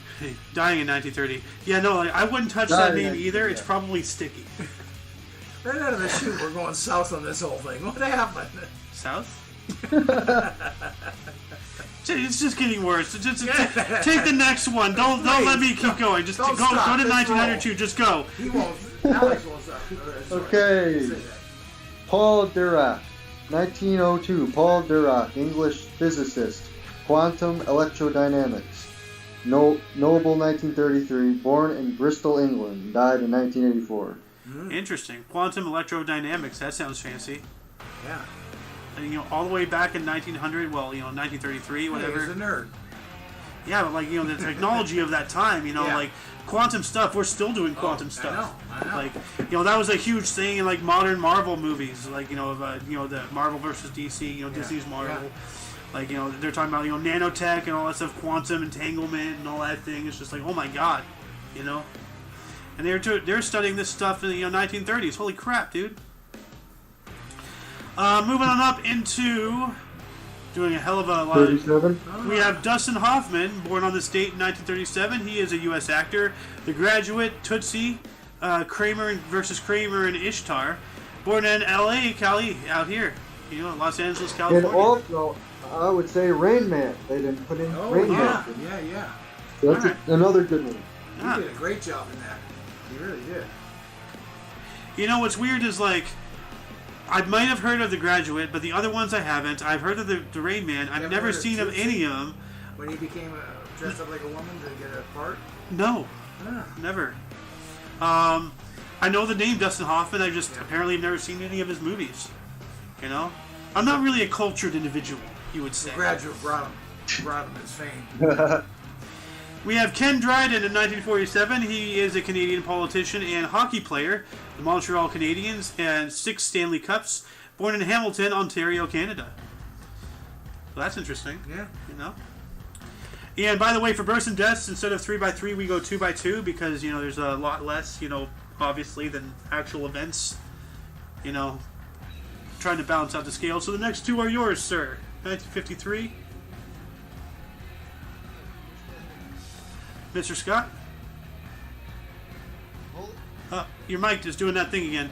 [SPEAKER 1] Dying in 1930. Yeah, no, I wouldn't touch that name either. It's probably sticky.
[SPEAKER 2] Right out of the chute, we're going south on this whole thing. What happened?
[SPEAKER 1] South? It's just getting worse. Just take the next one. Don't let me keep going. Just go to 1902. Just go.
[SPEAKER 2] He won't. Alex won't stop.
[SPEAKER 3] Okay. Paul Dirac, 1902. Paul Dirac, English physicist, quantum electrodynamics. Nobel, 1933. Born in Bristol, England. Died in 1984.
[SPEAKER 1] Interesting. Quantum electrodynamics. That sounds fancy.
[SPEAKER 2] Yeah.
[SPEAKER 1] And, all the way back in 1900, 1933, whatever.
[SPEAKER 2] He's a nerd.
[SPEAKER 1] Yeah, but the technology of that time, like quantum stuff. We're still doing quantum stuff.
[SPEAKER 2] I know.
[SPEAKER 1] Like, that was a huge thing in like modern Marvel movies. Like, the Marvel versus DC. Disney's Marvel.
[SPEAKER 2] Yeah.
[SPEAKER 1] Like, they're talking about nanotech and all that stuff, quantum entanglement and all that thing. It's just like, oh my god, And they're studying this stuff in the 1930s. Holy crap, dude. Moving on up into doing a hell of a lot.
[SPEAKER 3] 37.
[SPEAKER 1] We have Dustin Hoffman, born on this date in 1937. He is a U.S. actor. The Graduate, Tootsie, Kramer versus Kramer and Ishtar. Born in L.A., Cali, out here. Los Angeles, California.
[SPEAKER 3] And also, I would say Rain Man. They didn't put in Rain Man.
[SPEAKER 2] Yeah.
[SPEAKER 3] So that's another good one.
[SPEAKER 2] He did a great job in that. He really did.
[SPEAKER 1] What's weird is, like, I might have heard of The Graduate, but the other ones I haven't. I've heard of the Rain Man. I've never seen of any of them.
[SPEAKER 2] When he became dressed up like a woman to get a part?
[SPEAKER 1] No. Never. I know the name Dustin Hoffman. I just apparently have never seen any of his movies. I'm not really a cultured individual, you would say.
[SPEAKER 2] The Graduate brought him his fame.
[SPEAKER 1] We have Ken Dryden in 1947. He is a Canadian politician and hockey player, the Montreal Canadiens, and 6 Stanley Cups. Born in Hamilton, Ontario, Canada. Well, that's interesting.
[SPEAKER 2] Yeah.
[SPEAKER 1] And by the way, for births and deaths, instead of 3x3, we go 2x2 because, there's a lot less, obviously, than actual events. Trying to balance out the scale. So the next 2 are yours, sir. 1953. Mr. Scott? Your mic is doing that thing again.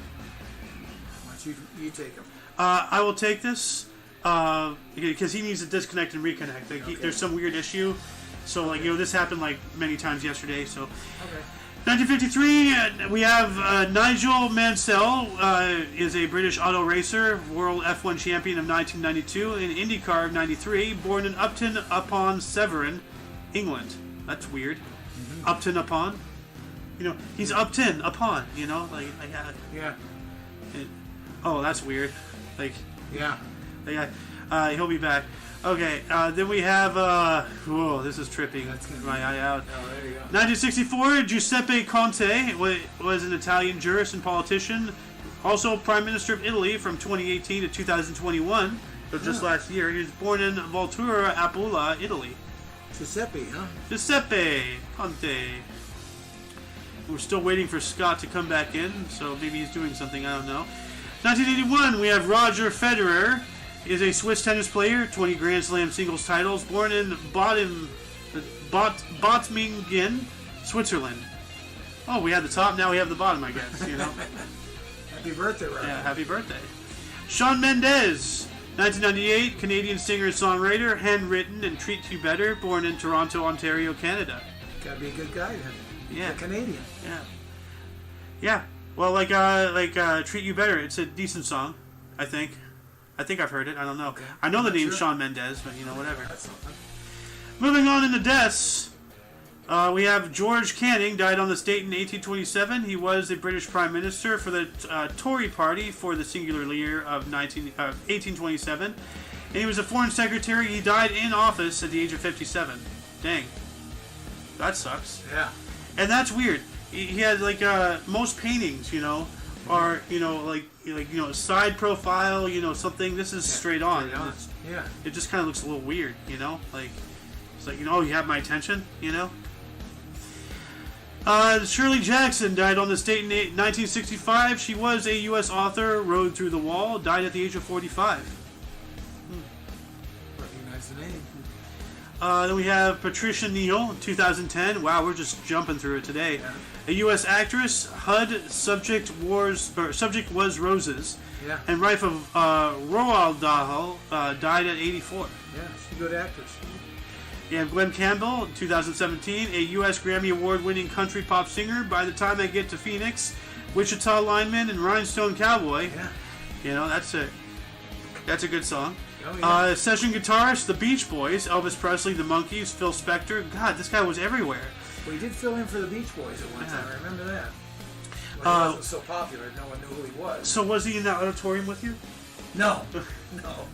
[SPEAKER 2] Why don't you take him?
[SPEAKER 1] I will take this because he needs to disconnect and reconnect. Like, there's some weird issue. So, this happened like many times yesterday. So,
[SPEAKER 2] Okay.
[SPEAKER 1] 1953, we have Nigel Mansell is a British auto racer, world F1 champion of 1992, and IndyCar of 93, born in Upton upon Severn, England. That's weird. Mm-hmm. Upton upon. He's Upton upon,
[SPEAKER 2] Yeah.
[SPEAKER 1] Oh, that's weird.
[SPEAKER 2] Yeah.
[SPEAKER 1] He'll be back. Okay, then we have, whoa, this is tripping my eye out.
[SPEAKER 2] Oh, there you go.
[SPEAKER 1] 1964, Giuseppe Conte was an Italian jurist and politician, also Prime Minister of Italy from 2018 to 2021, so just last year. He was born in Voltura, Apula, Italy.
[SPEAKER 2] Giuseppe, huh?
[SPEAKER 1] Giuseppe Conte. We're still waiting for Scott to come back in, so maybe he's doing something, I don't know. 1981, we have Roger Federer. He is a Swiss tennis player, 20 Grand Slam singles titles, born in Bottmingen, Switzerland. Oh, we had the top, now we have the bottom, I guess,
[SPEAKER 2] Happy birthday, Roger.
[SPEAKER 1] Yeah, happy birthday. Shawn Mendes, 1998, Canadian singer and songwriter, handwritten and Treat You Better, born in Toronto, Ontario, Canada.
[SPEAKER 2] Gotta be a good guy then.
[SPEAKER 1] Yeah.
[SPEAKER 2] A Canadian.
[SPEAKER 1] Yeah. Well, Treat You Better, it's a decent song, I think. I think I've heard it. I don't know. Okay. I know the name Shawn Mendes, but whatever. Moving on in the deaths, we have George Canning, died on this date in 1827. He was the British Prime Minister for the Tory Party for the singular year of 1827. And he was a Foreign Secretary. He died in office at the age of 57. Dang. That sucks.
[SPEAKER 2] Yeah.
[SPEAKER 1] And that's weird. He had, most paintings, are, side profile, something. This is straight on.
[SPEAKER 2] Yeah.
[SPEAKER 1] It just kind of looks a little weird, It's like, you have my attention, Shirley Jackson died on this date in 1965. She was a U.S. author, Road Through the Wall, died at the age of 45.
[SPEAKER 2] Recognize the name.
[SPEAKER 1] Then we have Patricia Neal, 2010. Wow, we're just jumping through it today.
[SPEAKER 2] Yeah.
[SPEAKER 1] A U.S. actress. HUD subject was Roses.
[SPEAKER 2] Yeah.
[SPEAKER 1] And wife of Roald Dahl died at 84.
[SPEAKER 2] Yeah, she's a good actress.
[SPEAKER 1] You have Glenn Campbell, 2017, a U.S. Grammy Award-winning country pop singer. By the Time I Get to Phoenix, Wichita Lineman, and Rhinestone Cowboy.
[SPEAKER 2] Yeah.
[SPEAKER 1] That's a good song.
[SPEAKER 2] Oh, yeah.
[SPEAKER 1] Session guitarist, The Beach Boys, Elvis Presley, The Monkees, Phil Spector. God, this guy was everywhere.
[SPEAKER 2] Well, he did fill in for the Beach Boys at one time. I remember that. When he wasn't so popular, no one knew who he was.
[SPEAKER 1] So was he in that auditorium with you?
[SPEAKER 2] No. No.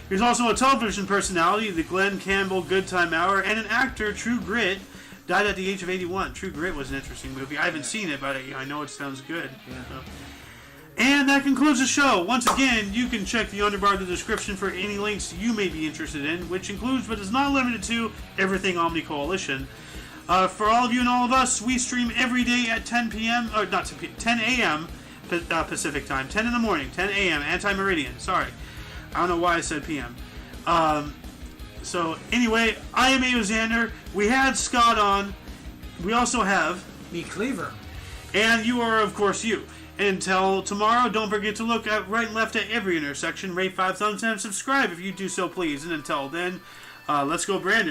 [SPEAKER 1] He was also a television personality, The Glenn Campbell Good Time Hour, and an actor, True Grit. Died at the age of 81. True Grit was an interesting movie. I haven't seen it, but I know it sounds good.
[SPEAKER 2] Yeah.
[SPEAKER 1] So. And that concludes the show. Once again, you can check the underbar of the description for any links you may be interested in, which includes, but is not limited to, everything Omni Coalition. For all of you and all of us, we stream every day at 10 p.m., or not 10 p.m., 10 a.m. Pacific time, 10 in the morning, 10 a.m., anti-meridian, sorry. I don't know why I said p.m. So, anyway, I am Xander. We had Scott on. We also have...
[SPEAKER 2] Me, Cleaver.
[SPEAKER 1] And you are, of course, you. Until tomorrow, don't forget to look at right and left at every intersection, rate 5 thumbs, and subscribe if you do so, please. And until then, let's go, Brandon.